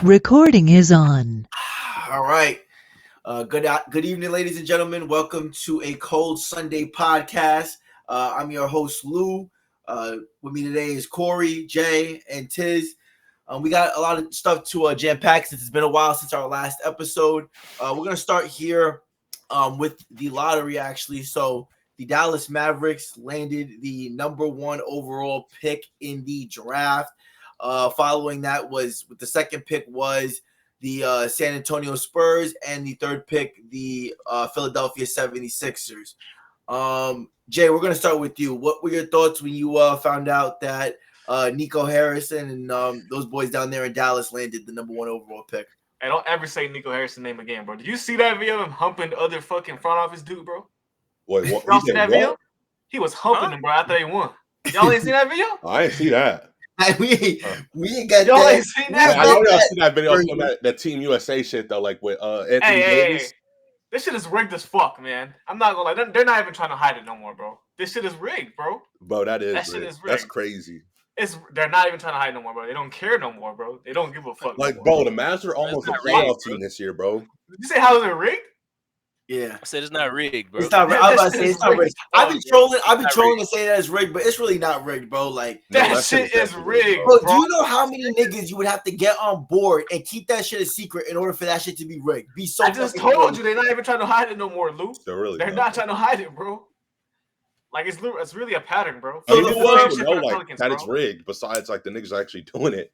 Recording is on. All right. Good evening, ladies and gentlemen. Welcome to a Cold Sunday podcast. I'm your host, Lou. With me today is Corey, Jay, and Tiz. We got a lot of stuff to jam pack since it's been a while since our last episode. We're going to start here with the lottery, actually. So the Dallas Mavericks landed the number one overall pick in the draft. Following that was with the second pick was the San Antonio Spurs, and the third pick, the Philadelphia 76ers. Jay, we're going to start with you. What were your thoughts when you found out that Nico Harrison and those boys down there in Dallas landed the number one overall pick? Hey, don't ever say Nico Harrison name again, bro. Did you see that video of him humping the other fucking front office dude, bro? Wait, what? Y'all see that video? He was humping him, bro, after they won. Y'all ain't seen that video? I ain't see that. We ain't got Y'all that. ain't seen that, I bro. know y'all seen that video from that Team USA shit though, like with Anthony Davis. Hey. This shit is rigged as fuck, man. I'm not gonna lie. They're not even trying to hide it no more, bro. This shit is rigged, bro. Bro, that Shit rigged. is rigged. That's crazy. They're not even trying to hide no more, bro. They don't care no more, bro. They don't give a fuck. Like, no bro, more. the Mavs are almost a not playoff rigged, team this year, bro. Did you say how is it rigged? Yeah. I said it's not rigged, bro. It's not rigged. I was about to say it's not rigged. I've been It's trolling and saying that it's rigged, but it's really not rigged, bro. Like That shit is rigged, Bro, bro. do you know how many niggas you would have to get on board and keep that shit a secret in order for that shit to be rigged? Be so. I just told you they're not even trying to hide it no more, Lou. They're not trying to hide it, bro. Like it's really a pattern, bro. I mean, It's people the same know shit for the like Pelicans, that bro. it's rigged. Besides, like the niggas actually doing it.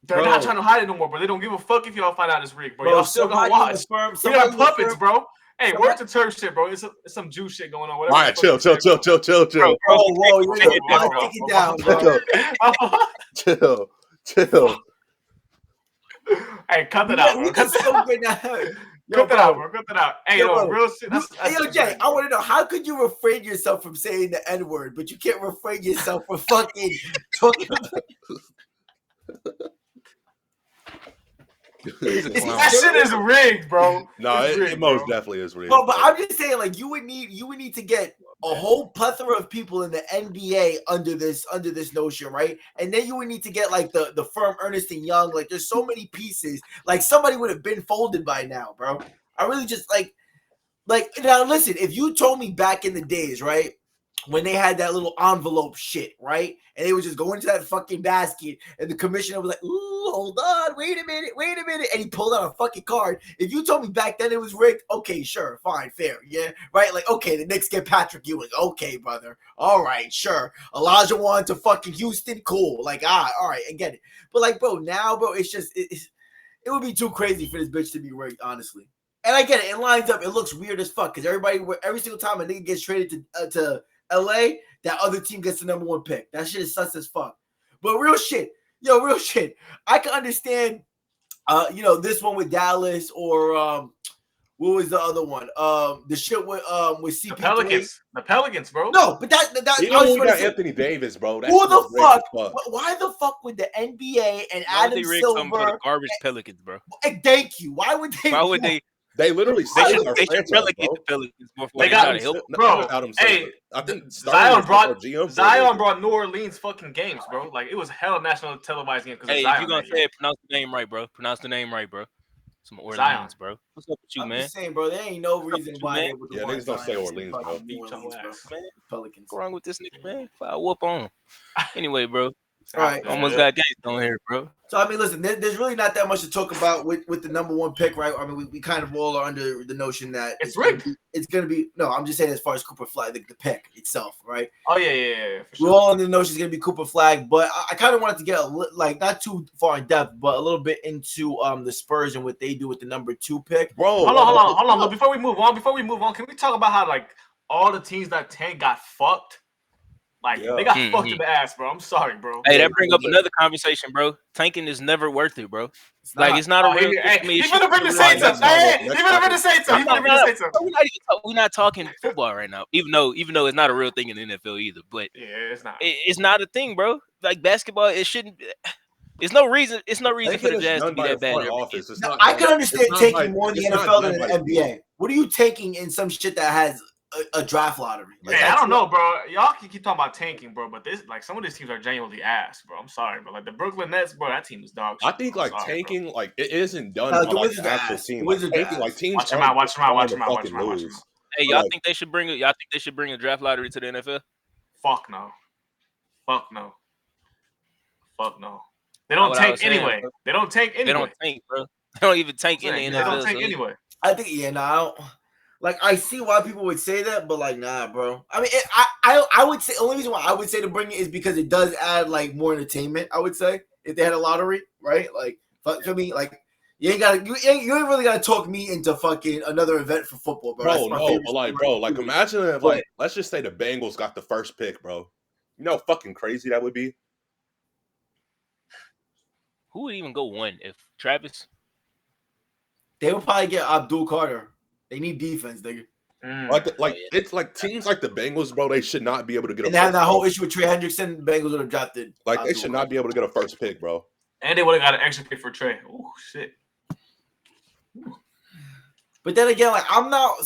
They're Bro. not trying to hide it no more, bro. They don't give a fuck if y'all find out it's rigged, bro. Bro, Y'all still gonna somebody in watch. the firm- We somebody got in the puppets, firm- bro. Hey, somebody- word to turf shit, bro. It's some Jew shit going on. All Whatever. right, chill. Bro, Oh, whoa, you Take it down, take it down, bro. Chill. Hey, cut that out, bro. We Cut just that out. so good now. Cut that out, bro. Cut that out. Hey, Yo, no, bro. real shit. Hey, yo, Jay, I want to know, how could you refrain yourself from saying the N-word, but you can't refrain yourself from fucking talking about That shit is rigged, bro. No, It's rigged, it most bro. definitely is rigged. But I'm just saying, like, you would need to get a whole plethora of people in the NBA under this notion, right? And then you would need to get like the firm Ernest and Young. Like, there's so many pieces. Like, somebody would have been folded by now, bro. I really just like now. Listen, if you told me back in the days, right, when they had that little envelope shit, right, and they would just go into that fucking basket, and the commissioner was like, "Ooh, hold on, wait a minute," and he pulled out a fucking card. If you told me back then it was rigged, okay, sure, fine, fair, yeah, right, like, okay, the Knicks get Patrick Ewing, okay, brother, all right, sure. Elijah wanted to fucking Houston, cool, like, all right, I get it. But like, bro, now, bro, it's just it would be too crazy for this bitch to be rigged, honestly. And I get it, it lines up, it looks weird as fuck because every single time a nigga gets traded to LA, that other team gets the number one pick. That shit is sus as fuck. But real shit. I can understand this one with Dallas or what was the other one? The shit with CP3. The Pelicans, bro. No, but that Even when we got Anthony Davis, bro. That who shit the was rigged fuck? as fuck. Why the fuck would the NBA and Why would Adam they rig something for the Silver? garbage Pelicans, bro? Thank you. Why would they? Why would they? They literally They saved should, our they should franchise, relegate bro. the Pelicans before They they got try to help. bro, Adam hey, Silver. I think Zion GM brought New Orleans fucking games, bro. Like it was hell national televised game because Hey, Zion. if you're gonna say it, pronounce the name right, bro. Pronounce the name right, bro. Some Orleans, Zion. bro. What's up with you, I'm man? just saying, bro. There ain't no reason why they would. Yeah, niggas don't say Orleans, bro. Pelicans. What's wrong with this nigga, man? I whoop on him. Anyway, bro. All right. Almost got games on here, bro. So I mean, listen, there's really not that much to talk about with the number one pick, right? I mean, we kind of all are under the notion that It's rigged. It's gonna be no. I'm just saying as far as Cooper Flag, the pick itself, right? Oh yeah. For We're sure. all under the notion it's gonna be Cooper Flag, but I kind of wanted to get not too far in depth, but a little bit into the Spurs and what they do with the number 2 pick. Bro, Hold on. Look, before we move on, can we talk about how like all the teams that tank got fucked? Like they got fucked in the ass, bro. I'm sorry, bro. Hey, that bring up another conversation, bro. Tanking is never worth it, bro. It's not a real. He's gonna bring the Saints up. He's gonna bring the Saints up. We're not talking football right now, even though it's not a real thing in the NFL either. But yeah, it's not. It's not a thing, bro. Like basketball, it shouldn't. It's no reason for the Jazz to be that bad. I can understand taking more in the NFL than the NBA. What are you taking in some shit that has a draft lottery. Like, I don't know, bro. Y'all can keep talking about tanking, bro, but this, like, some of these teams are genuinely ass, bro. I'm sorry, bro. Like the Brooklyn Nets, bro, that team is dog shit. I think like tanking, bro. Like it isn't done by like the actual team. Like tanking, like teams watch them out. Watch them out. Hey, y'all think they should bring it? Y'all think they should bring a draft lottery to the NFL? Fuck no. Fuck no. Fuck no. They don't tank anyway. They don't tank anyway. They don't tank, bro. They don't even tank in the NFL. They don't tank anyway. I think like I see why people would say that, but like nah, bro. I mean, I would say the only reason why I would say to bring it is because it does add like more entertainment. I would say if they had a lottery, right? Like for me, like you ain't really gotta talk me into fucking another event for football, bro. Like imagine if like let's just say the Bengals got the first pick, bro. You know how fucking crazy that would be. Who would even go one if Travis? They would probably get Abdul Carter. They need defense, nigga. It's like teams like the Bengals, bro. They should not be able to get. And they have that whole issue with Trey Hendrickson. The Bengals would have drafted. Like Abdul they should not be able to get a first pick, bro. And they would have got an extra pick for Trey. Oh shit. But then again, like I'm not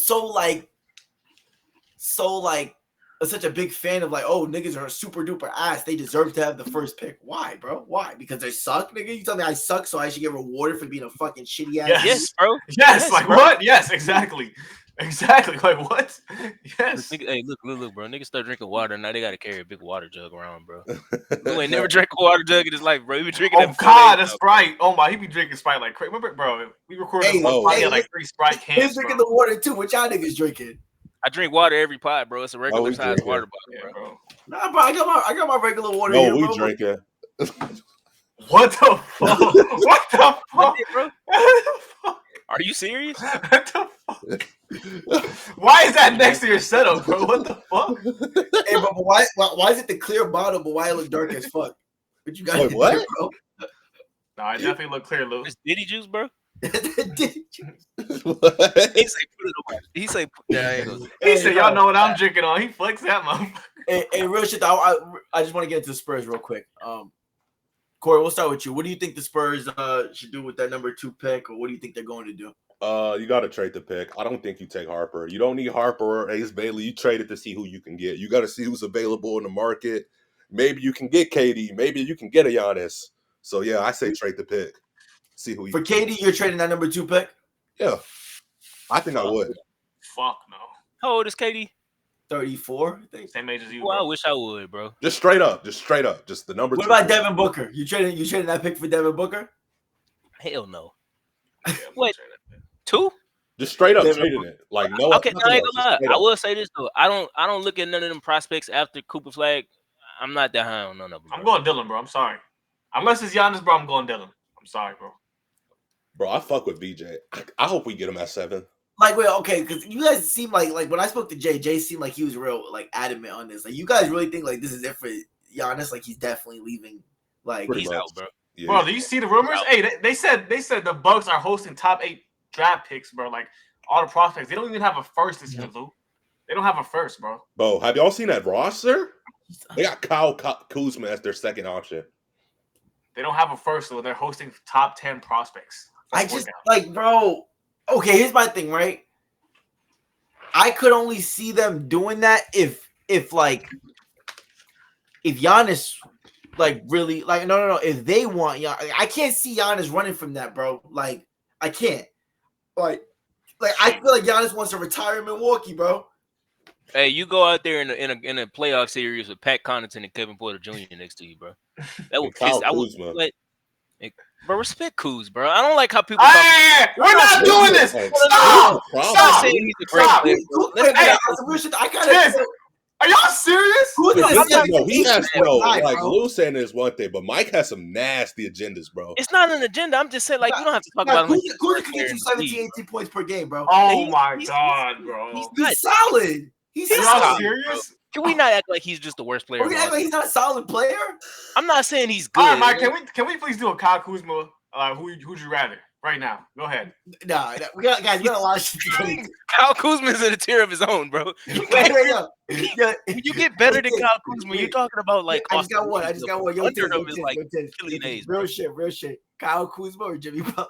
such a big fan of like, oh, niggas are super duper ass. They deserve to have the first pick. Why, bro? Why? Because they suck, nigga? You tell me I suck, so I should get rewarded for being a fucking shitty ass? Yes, bro. Yes, like bro. What? Yes, exactly. Exactly. Like what? Yes. Hey, look, bro. Niggas start drinking water. Now they got to carry a big water jug around, bro. You ain't never drank a water jug in his life, bro. He be drinking that. Oh, God, that's Sprite. Oh, my. He be drinking Sprite like crazy. Remember, bro, we recorded he had like 3 Sprite cans, He's drinking the water, too. What y'all niggas drinking? I drink water every pot, bro. It's a regular size water bottle, bro. Nah, bro, I got my regular water here, bro. We drink it. What the fuck? What the fuck? Bro? Are you serious? What the fuck? Why is that next to your setup, bro? What the fuck? Hey, bro, why is it the clear bottle, but why it look dark as fuck? What you got? Wait, what? Bro? No, I definitely look clear, Lou. It's Diddy juice, bro. He said, y'all know what I'm drinking on. He flexed that motherfucker. Hey, real shit. I just want to get into the Spurs real quick. Corey, we'll start with you. What do you think the Spurs should do with that number 2 pick, or what do you think they're going to do? You got to trade the pick. I don't think you take Harper. You don't need Harper or Ace Bailey. You trade it to see who you can get. You got to see who's available in the market. Maybe you can get KD. Maybe you can get a Giannis. So yeah, I say trade the pick. See who for KD, you're trading that number 2 pick? Yeah. I think I would. Fuck no. How old is KD? 34, I think. Same age as you. Well, I wish I would, bro. Just straight up. Just the number 2. What about Devin Booker? You trading that pick for Devin Booker? Hell no. What? 2? Just straight up trading it. Like no. Okay, I ain't gonna lie. I will say this though. I don't look at none of them prospects after Cooper Flag. I'm not that high on none of them. I'm going Dylan, bro. I'm sorry. Unless it's Giannis, bro, I'm going Dylan. I'm sorry, bro. Bro, I fuck with BJ. I hope we get him at 7. Like, wait, okay, because you guys seem like when I spoke to Jay seemed like he was real like adamant on this. Like, you guys really think like this is it for Giannis? Like, he's definitely leaving. Like, he's out, bro. Yeah. Bro, do you see the rumors? Hey, they said the Bucks are hosting top 8 draft picks, bro. Like all the prospects, they don't even have a first this year, Lou. They don't have a first, bro. Bro, have y'all seen that roster? They got Kyle Kuzma as their second option. They don't have a first, so they're hosting top 10 prospects. I just like, bro. Okay, here's my thing, right? I could only see them doing that if Giannis like really like no. If they want Giannis, I can't see Giannis running from that, bro. Like I can't. Like I feel like Giannis wants to retire in Milwaukee, bro. Hey, you go out there in a playoff series with Pat Connaughton and Kevin Porter Jr. next to you, bro. That would piss. I would let. Bro, respect Kuz, bro. I don't like how people. Hey, we're not doing this. Stop! Stop! Saying he's a great player. Are y'all serious? He has like Lou saying is one thing, but Mike has some nasty agendas, bro. It's not an agenda. I'm just saying, like, you don't have to talk about him. Kuz can get you 17, 18 points per game, bro. Oh my god, bro. He's solid. Are y'all serious? Can we not act like he's just the worst player? We're gonna act like he's not a solid player. I'm not saying he's good. All right, Mike, can we please do a Kyle Kuzma? Who'd you rather? Right now. Go ahead. Nah, we got a lot of shit to get into. Kyle Kuzma's in a tier of his own, bro. You get better than Kyle Kuzma. You're talking about like I just got one. Yo, Real shit. Kyle Kuzma or Jimmy Butler?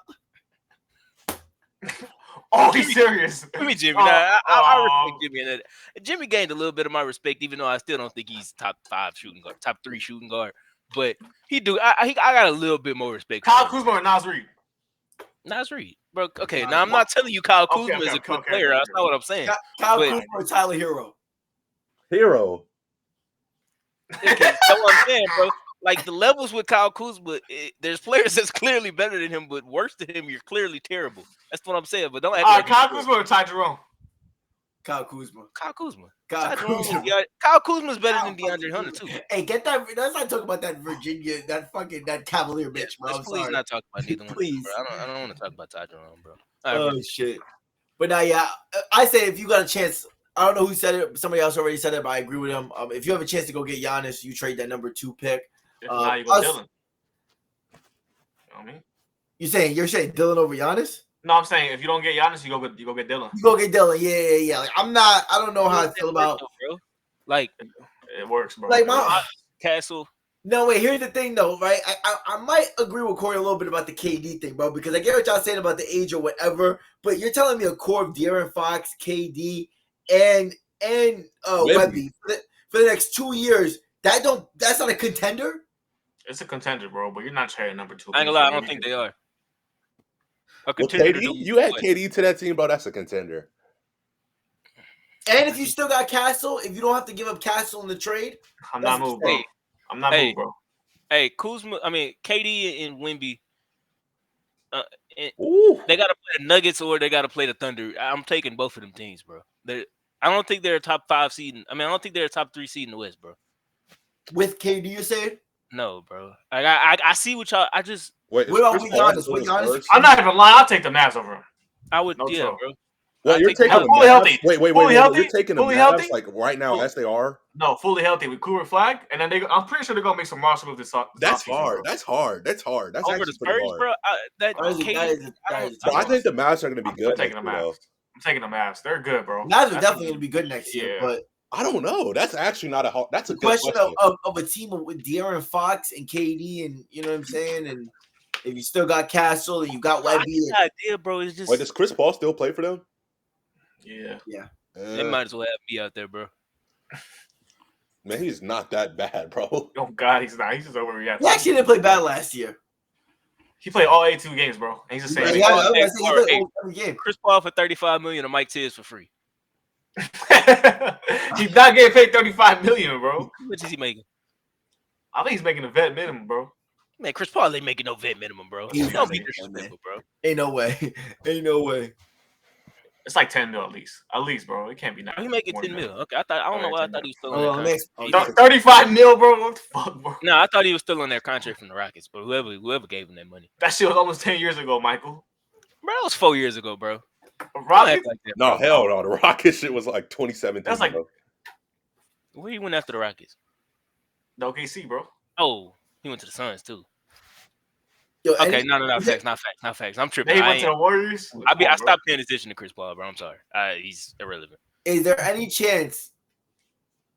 Oh, he's serious. Give me Jimmy. I respect Jimmy. And Jimmy gained a little bit of my respect, even though I still don't think he's top 5 shooting guard, top 3 shooting guard. But he do. I got a little bit more respect. Kyle Kuzma or Naz Reid? Naz Reid, bro. Okay, now I'm not telling you Kyle Kuzma is a good player. That's not what I'm saying. Kyle Kuzma or Tyler Hero? Hero. Okay, that's what I'm saying, bro. Like the levels with Kyle Kuzma, there's players that's clearly better than him, but worse than him, you're clearly terrible. That's what I'm saying. But don't act like Kyle Kuzma or Ty Jerome? Kyle Kuzma. Kyle Kuzma. Kyle Kuzma's better than DeAndre Hunter too. Hey, get that. Let's not talk about that Virginia, that Cavalier bitch, bro. Please not talk about neither one. Please, bro. I don't want to talk about Ty Jerome, bro. Right, shit. But now, yeah, I say if you got a chance. I don't know who said it. Somebody else already said it, but I agree with him. If you have a chance to go get Giannis, you trade that number 2 pick. If not, you go Dylan. You know what I mean? You're saying Dylan over Giannis? No, I'm saying if you don't get Giannis, you go get Dylan. You go get Dylan. Yeah. Like, I don't know how I feel about. Bro. Like it works, bro. Like my Castle. No, wait. Here's the thing, though, right? I might agree with Corey a little bit about the KD thing, bro, because I get what y'all saying about the age or whatever. But you're telling me a core of De'Aaron Fox, KD, and Wemby for the next 2 years. That's not a contender. It's a contender, bro, but you're not trading number 2. I ain't gonna lie, I don't think they are. KD, you add KD to that team, bro. That's a contender. And if you still got Castle, if you don't have to give up Castle in the trade, I'm not moved, bro. I'm not moved, bro. Hey, Kuzma. I mean, KD and Wemby. They got to play the Nuggets or they got to play the Thunder. I'm taking both of them teams, bro. I don't think they're a top 5 seed. I don't think they're a top 3 seed in the West, bro. With KD, you said? No, bro. I see what y'all. I just. Wait, what about Giannis? I'm not even lying. I'll take the Mavs over him. I would, no trouble. Bro. Well, you're taking fully healthy. Wait. You're taking the Mavs like right now as they are. No, fully healthy with Cooper Flag, and then I'm pretty sure they're gonna make some roster moves this. That's hard. That's hard. That's over the Spurs, bro. I think the Mavs are gonna be good. I'm taking the Mavs. They're good, bro. Mavs are definitely gonna be good next year, but. I don't know. That's actually not a hard. That's a good question of a team with De'Aaron Fox and KD, and you know what I'm saying. And if you still got Castle and you got Wemby, idea, bro. It's just. Wait, does Chris Paul still play for them? Yeah. They might as well have me out there, bro. Man, he's not that bad, bro. Oh God, he's not. He's just overreacting. He actually didn't play bad last year. He played all 82 games, bro. And he's the same. Chris Paul for $35 million and Mike Tibbs for free. He's not getting paid $35 million, bro. How much is he making? I think he's making a vet minimum, bro. Man, Chris Paul ain't making no vet minimum, bro. Don't be disrespectful, bro. Ain't no way. Ain't no way. It's like 10 mil at least, bro. It can't be 9. He making 10 mil. Okay, I don't know why I thought he was still on that contract. 35 mil, bro. What the fuck, bro? No, I thought he was still on that contract from the Rockets, but whoever gave him that money. That shit was almost 10 years ago, Michael. Bro, it was 4 years ago, bro. Rockets? Like that, no, hell no. The Rockets shit was like 2017. That's like where he went after the Rockets? The OKC, bro. Oh, he went to the Suns too. Yo, okay, no, not facts. I'm tripping. He went to the Warriors. I stopped paying attention to Chris Paul, bro. I'm sorry. He's irrelevant. Is there any chance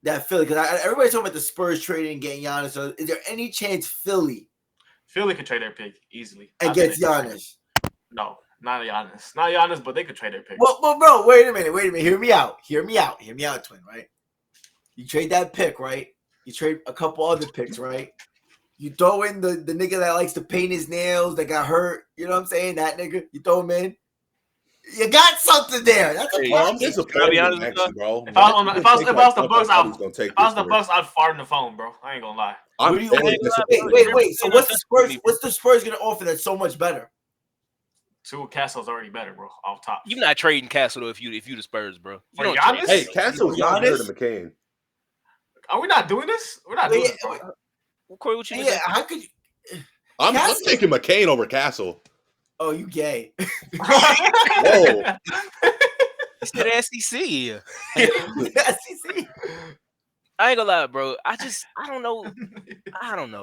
that Philly? Because everybody's talking about the Spurs trading and getting Giannis. So is there any chance Philly could trade their pick easily against Giannis? No. Not Giannis, but they could trade their pick. Well, bro, wait a minute. Hear me out, twin, right? You trade that pick, right? You trade a couple other picks, right? You throw in the nigga that likes to paint his nails that got hurt. You know what I'm saying? That nigga. You throw him in. You got something there. That's a I'm disappointed in Maxey, bro. If I was the Bucks, I'd fart in the phone, bro. I ain't gonna lie. Wait. So what's the Spurs gonna offer that's so much better? Castle's already better, bro. Off top. You're not trading Castle though if you the Spurs, bro. You don't Giannis? Hey, Castle's not better than McCain. Are we not doing this? We're not doing this, bro. Corey, what you how could you? I'm taking McCain over Castle. Oh, you gay? Whoa! It's the SEC. SEC. I ain't gonna lie, bro. I don't know.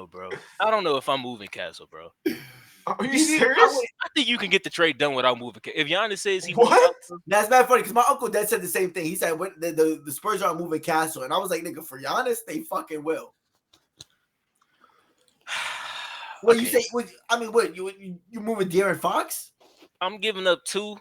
Bro. I don't know if I'm moving Castle, bro. Are you serious? I think you can get the trade done without moving. If Giannis says he that's not funny because my uncle Dad said the same thing. He said when the Spurs aren't moving Castle, and I was like, nigga, for Giannis, they fucking will. What you say? What you moving De'Aaron Fox? I'm giving up 2.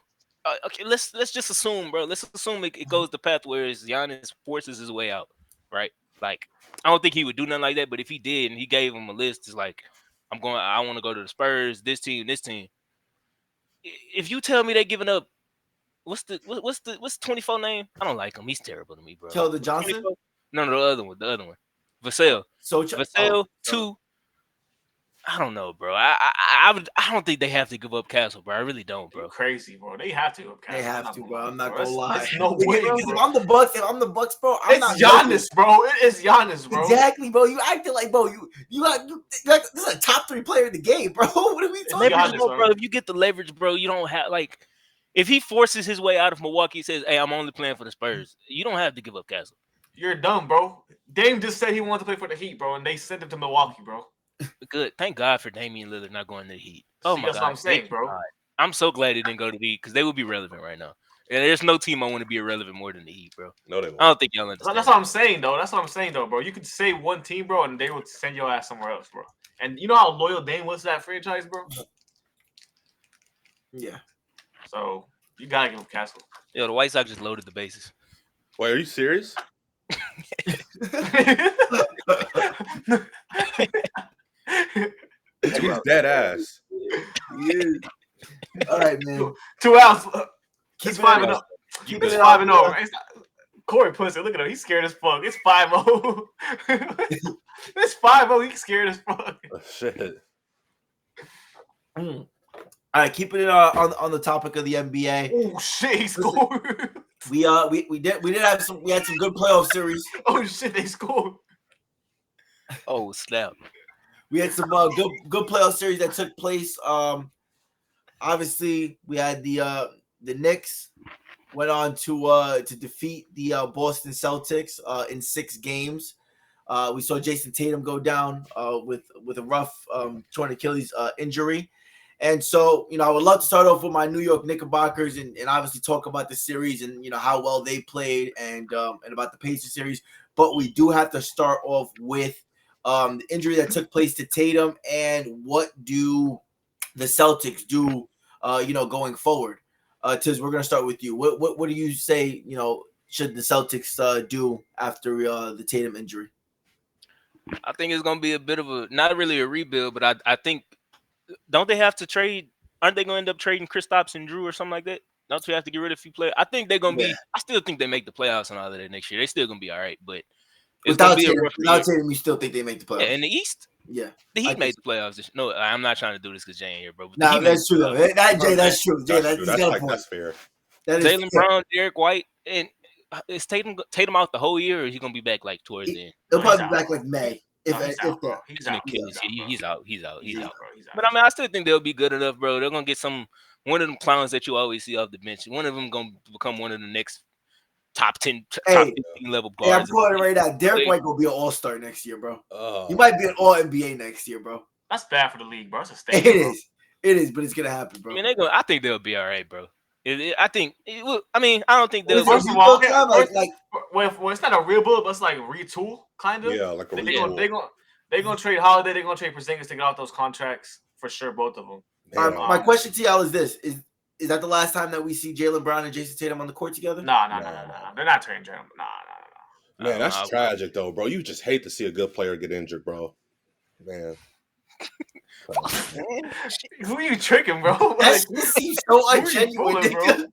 Okay, let's just assume, bro. Let's assume it goes the path where Giannis forces his way out, right? Like, I don't think he would do nothing like that, but if he did and he gave him a list, it's like, I want to go to the Spurs, this team, this team. If you tell me they're giving up, what's the 24 name? I don't like him. He's terrible to me, bro. Keldon Johnson? 24? No, the other one. Vassell. Vassell, 2. I don't know, bro. I don't think they have to give up Castle, bro. I really don't, bro. You're crazy, bro. They have to give up Castle. They have to, bro. I'm not gonna lie. There's no way, bro. If I'm the Bucks, bro, I'm not Giannis, bro. It is Giannis, bro. Exactly, bro. You acting like, bro, you got this is a top 3 player in the game, bro. What are we talking about, bro? If you get the leverage, bro, you don't have like. If he forces his way out of Milwaukee, says, "Hey, I'm only playing for the Spurs," you don't have to give up Castle. You're dumb, bro. Dame just said he wanted to play for the Heat, bro, and they sent him to Milwaukee, bro. Good. Thank God for Damian Lillard not going to the Heat. Oh, my God. That's what I'm saying, bro. God. I'm so glad he didn't go to the Heat because they would be relevant right now. And there's no team I want to be irrelevant more than the Heat, bro. No, they won't. I don't think y'all understand. That's what I'm saying, though. Bro. You could say one team, bro, and they would send your ass somewhere else, bro. And you know how loyal Dame was to that franchise, bro? Yeah. So you gotta give him Castle. Yo, the White Sox just loaded the bases. Wait, are you serious? He's dead ass. Yeah. All right, man. 2 outs. It's 5-0. Keep It's it 5-0. Corey Pussy, look at him. He's scared as fuck. It's 5-0. It's 5-0. He's scared as fuck. Oh, shit. All right, keeping it on the topic of the NBA. Oh shit, he scored. We had some good playoff series. Oh shit, they scored. Oh snap! We had some good playoff series that took place. Obviously, we had the Knicks went on to defeat the Boston Celtics in 6 games. We saw Jason Tatum go down with a rough torn Achilles injury. And so, I would love to start off with my New York Knickerbockers and obviously talk about the series and, how well they played and about the Pacers series. But we do have to start off with the injury that took place to Tatum and what do the Celtics do, going forward. Tiz, we're going to start with you. What do you say, should the Celtics do after the Tatum injury? I think it's going to be a bit of not really a rebuild, but I think, don't they have to trade? Aren't they going to end up trading Kristaps and Drew or something like that? Don't you have to get rid of a few players? I think they're going to be. I still think they make the playoffs and all of that next year. They still going to be all right, but it's going to be without Tatum, you still think they make the playoffs? Yeah, in the East. Yeah, the Heat made the playoffs. No, I'm not trying to do this because Jay ain't here, bro. No, that's true though. That's true. Jay, that's fair. Jaylen Brown, Derek White, and is Tatum out the whole year, or is he going to be back like towards the end? He'll probably be back like May. He's out. He's out. But I mean, I still think they'll be good enough, bro. They're gonna get one of them clowns that you always see off the bench. One of them gonna become one of the next top 10, top 15 level guards. Hey, I'm calling it right now. Derek White will be an All-Star next year, bro. He might be an All-NBA next year, bro. That's bad for the league, bro. It's a statement. It is, but it's gonna happen, bro. I mean, I think they'll be all right, bro. I think. I mean, I don't think they'll. First of all, well, it's not a real build, but it's like retool, kind of. Yeah, like a retool. They're gonna trade Holiday. They're gonna trade Porzingis to get out those contracts for sure. Both of them. My question to y'all is this: Is that the last time that we see Jaylen Brown and Jason Tatum on the court together? No. They're not trading Jaylen. No. Man, that's tragic though, bro. You just hate to see a good player get injured, bro. Man. Who are you tricking, bro? That seems so ungenuine, bro.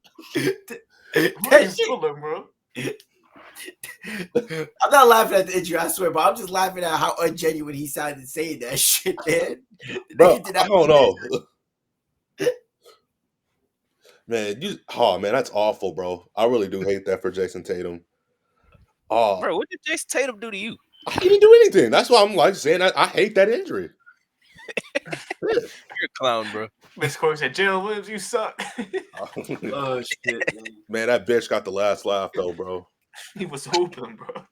That's fooling, bro. I'm not laughing at the injury, I swear, but I'm just laughing at how ungenuine he sounded saying that shit, man. Bro, I don't know. Man, that's awful, bro. I really do hate that for Jason Tatum. Bro, what did Jason Tatum do to you? He didn't do anything. That's why I'm like saying I hate that injury. You're a clown, bro. Miss Corey said, Jalen Williams, you suck. Oh shit, man, that bitch got the last laugh though, bro. He was hooping, bro.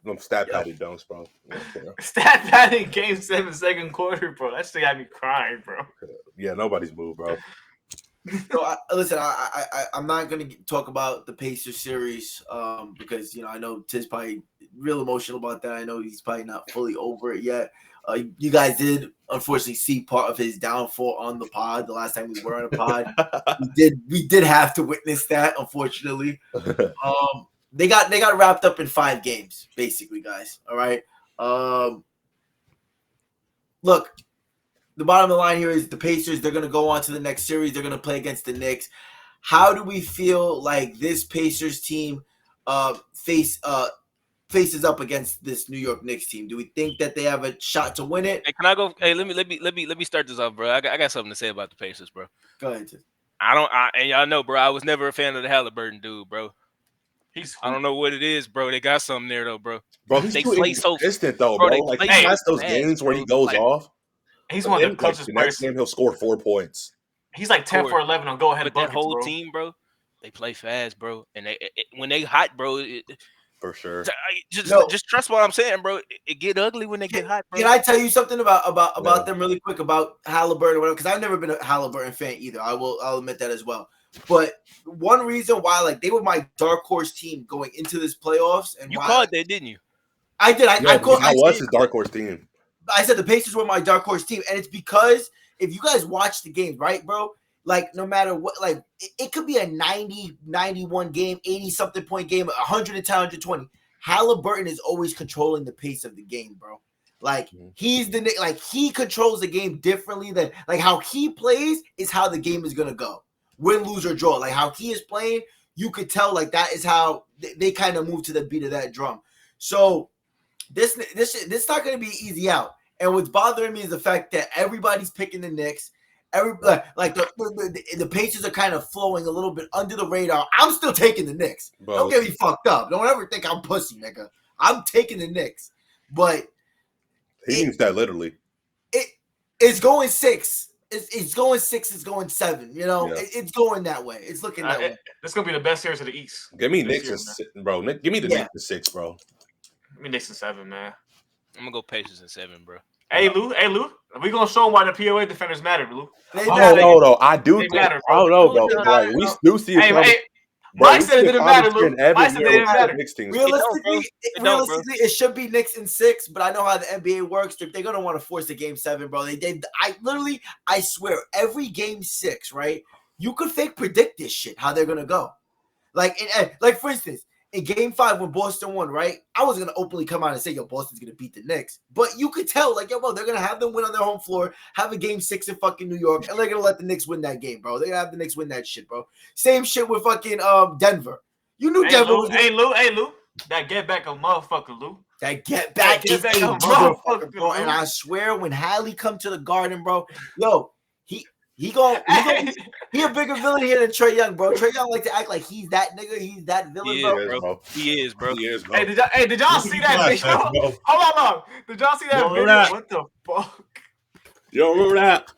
Them stat padded dunks, bro. Stat padding game 7, second quarter, bro. That shit got me crying, bro. Yeah, nobody's moved, bro. So listen, I'm not gonna talk about the Pacers series because I know Tiz probably real emotional about that. I know he's probably not fully over it yet. You guys did unfortunately see part of his downfall on the pod the last time we were on a pod. we did have to witness that, unfortunately. They got wrapped up in 5 games, basically, guys. All right. Look, the bottom of the line here is the Pacers. They're gonna go on to the next series. They're gonna play against the Knicks. How do we feel like this Pacers team faces up against this New York Knicks team? Do we think that they have a shot to win it? Hey, can I go? Hey, let me start this off, bro. I got something to say about the Pacers, bro. Go ahead. And y'all know, bro. I was never a fan of the Halliburton dude, bro. I don't know what it is, bro. They got something there, though, bro. Bro, he's too inconsistent, though, bro. Like, he has those games where he goes off. He's one of the closest players. Next game, he'll score 4 points. He's like 10 for 11 on go-ahead buckets, that whole bro. team, bro, they play fast, bro. And when they hot, bro, for sure. Just trust what I'm saying, bro. It get ugly when they get hot, bro. Can I tell you something about them really quick about Halliburton or whatever? Because I've never been a Halliburton fan either. I'll admit that as well. But one reason why, like, they were my dark horse team going into this playoffs, and you called that, didn't you? I did. I was his dark horse team. I said the Pacers were my dark horse team, and it's because if you guys watch the game, right, bro? Like, no matter what, like, it could be a 90, 91 game, 80-something point game, 110, 120. Halliburton is always controlling the pace of the game, bro. Like, he controls the game differently than, like, how he plays is how the game is going to go. Win, lose, or draw. Like, how he is playing, you could tell, like, that is how they kind of move to the beat of that drum. So, this not going to be easy out. And what's bothering me is the fact that everybody's picking the Knicks. The Pacers are kind of flowing a little bit under the radar. I'm still taking the Knicks. Bro. Don't get me fucked up. Don't ever think I'm pussy, nigga. I'm taking the Knicks. But he means that literally. It's going 6. It's going 6. It's going 7. You know, it's going that way. It's looking that way. This is gonna be the best series of the East. Give me Knicks and 6, bro. Give me the Knicks and 6, bro. Give me Knicks and 7, man. I'm gonna go Pacers and 7, bro. Hey Lou, we gonna show them why the POA defenders matter, Lou. No, I do think. Matter, I don't know, bro. Like, we do see it. Mike said it didn't matter, Lou. Mike said it didn't matter. Realistically, it should be Knicks in 6, but I know how the NBA works. They're gonna want to force a game 7, bro. I swear, every game 6, right? You could fake predict this shit, how they're gonna go. Like for instance, in game 5 when Boston won, right? I was gonna openly come out and say, yo, Boston's gonna beat the Knicks. But you could tell, like, yo, bro, they're gonna have them win on their home floor, have a game 6 in fucking New York, and they're gonna let the Knicks win that game, bro. They're gonna have the Knicks win that shit, bro. Same shit with fucking Denver. You knew Denver was Hey Lou. That get back a motherfucker, Lou. That get back is a motherfucker, bro. And I swear, when Hallie come to the Garden, bro, yo, he a bigger villain here than Trae Young, bro. Trae Young like to act like he's that nigga. He's that villain, bro. He is, bro. Hey, did y'all see that video? Hold on. Did y'all see that video? What the fuck? You don't remember that?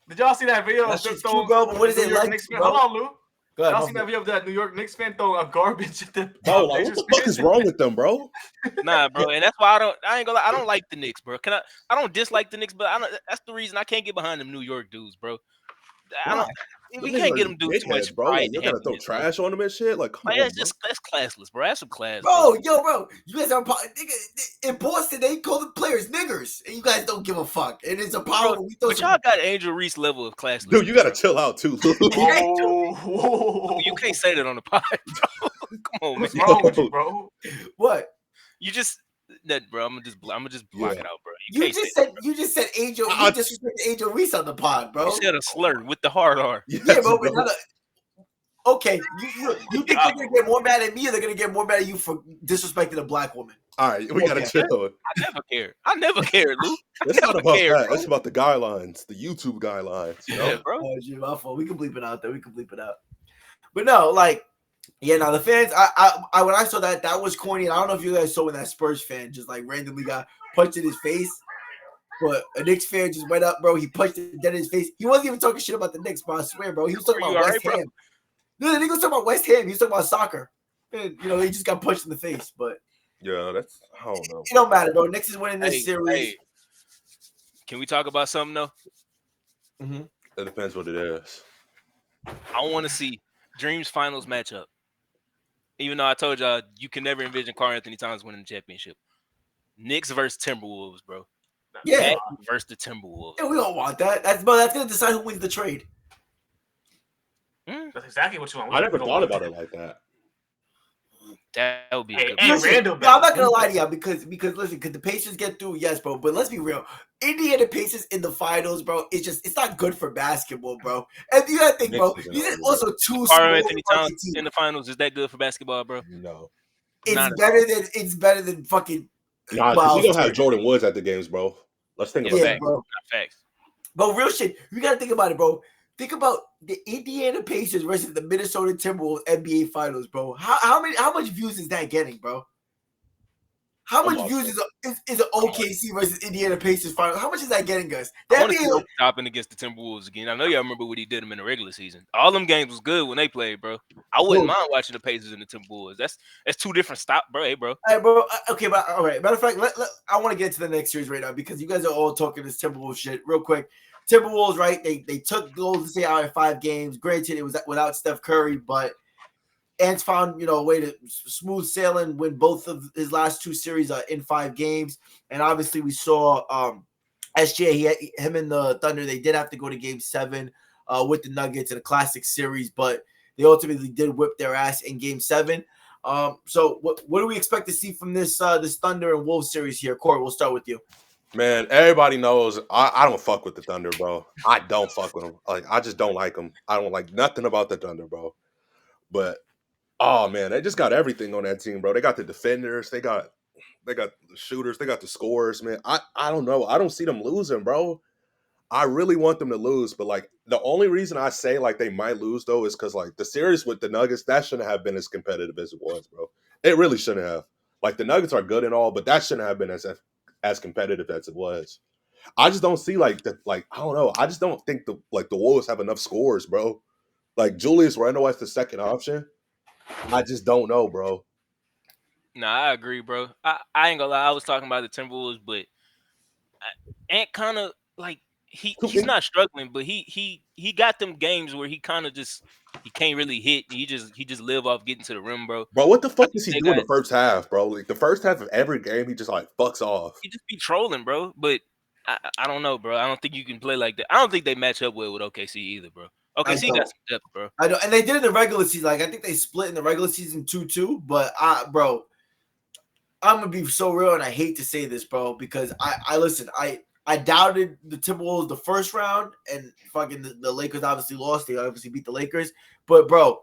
Did y'all see that video? That's true, bro. But what is it like, bro? Hold on, Lou. Y'all seen that video of that New York Knicks fan throwing garbage at the bro? Like, what the fuck is wrong with them, bro? Nah, bro, and that's why I ain't gonna lie, I don't like the Knicks, bro. I don't dislike the Knicks, but that's the reason I can't get behind them New York dudes, bro. We can't get them dudes too much, bro. Like, you gotta throw trash on them and shit. Like, come on, that's classless, bro. That's some class, bro. Bro, you guys are in Boston. They call the players niggers, and you guys don't give a fuck. And it's a problem. But y'all got Angel Reese level of classless. Dude, you gotta chill out too. You can't say that on the pod, bro. Come on, man. What's wrong with you, bro? What? You just that, bro. I'm gonna just block it out, bro. You just said Angel. You disrespected Angel Reese on the pod, bro. You said a slur with the hard R. Yeah, bro. Okay, you think they're gonna get more mad at me, or they're gonna get more mad at you for disrespecting a black woman? All right, we gotta chill. I never cared, Lou. It's not about that. It's about the guidelines, the YouTube guidelines. You know? Yeah, bro. My fault. We can bleep it out there. But no, like. Yeah, now the fans. I when I saw that was corny. And I don't know if you guys saw when that Spurs fan just like randomly got punched in his face, but a Knicks fan just went up, bro. He punched it dead in his face. He wasn't even talking shit about the Knicks, bro. I swear, bro. He was talking about West Ham. No, the nigga was talking about West Ham. He was talking about soccer. And, you know, he just got punched in the face. But yeah, I don't know. It don't matter, bro. Knicks is winning this series. Hey. Can we talk about something though? Mm-hmm. It depends what it is. I want to see Dreams finals matchup. Even though I told y'all you can never envision Karl Anthony Towns winning the championship. Knicks versus Timberwolves, bro. Yeah. Magic versus the Timberwolves. Yeah, we don't want that. That's gonna decide who wins the trade. That's exactly what you want. I never thought about it like that. That would be a good Hey, Listen, Randall, I'm not gonna lie to y'all because listen, could the Pacers get through? Yes, bro. But let's be real. Indiana Pacers in the finals, bro. It's not good for basketball, bro. And you gotta think, bro. These are also two Karl Anthony small Towns teams. in the finals. Is that good for basketball, bro? No. It's better than fucking. Nah, because you don't have Jordan Woods at the games, bro. Let's think about that. Bro. Facts. But real shit, you gotta think about it, bro. Think about the Indiana Pacers versus the Minnesota Timberwolves NBA Finals, bro. How much views is that getting, bro? How much views is an OKC versus Indiana Pacers final? How much is that getting us? I want to see Obi Toppin against the Timberwolves again. I know y'all remember what he did them in the regular season. All them games was good when they played, bro. I wouldn't mind watching the Pacers and the Timberwolves. That's two different stop, bro. Hey, bro. All right, bro. Okay, but all right. Matter of fact, I want to get to the next series right now because you guys are all talking this Timberwolves shit real quick. Timberwolves, right? They took Golden State out in 5 games. Granted, it was without Steph Curry, but Ants found, a way to smooth sailing, win both of his last 2 series in 5 games. And obviously we saw SGA, him and the Thunder, they did have to go to game 7 with the Nuggets in a classic series, but they ultimately did whip their ass in game 7. So what do we expect to see from this Thunder and Wolves series here? Corey, we'll start with you. Man, everybody knows I don't fuck with the Thunder, bro. I don't fuck with them. Like, I just don't like them. I don't like nothing about the Thunder, bro. But oh man, they just got everything on that team, bro. They got the defenders, they got the shooters, they got the scorers, man. I don't know. I don't see them losing, bro. I really want them to lose, but like the only reason I say like they might lose though is because like the series with the Nuggets, that shouldn't have been as competitive as it was, bro. It really shouldn't have. Like the Nuggets are good and all, but that shouldn't have been as competitive as it was. I just don't see I don't know. I just don't think the Wolves have enough scores, bro. Like Julius Randle as the second option. I just don't know, bro. Nah, I agree, bro. I ain't gonna lie. I was talking about the Timberwolves, but Ant kind of like he's not struggling, but he got them games where he kind of just he can't really hit. He just live off getting to the rim, bro. Bro, what the fuck does he do in the first half, bro? Like the first half of every game, he just like fucks off. He just be trolling, bro. But I don't know, bro. I don't think you can play like that. I don't think they match up well with OKC either, bro. OKC got some depth, bro. I know, and they did in the regular season. Like I think they split in the regular season 2-2. But bro, I'm gonna be so real, and I hate to say this, bro, because I listen. I doubted the Timberwolves the first round, and fucking the Lakers obviously lost. They obviously beat the Lakers, but bro,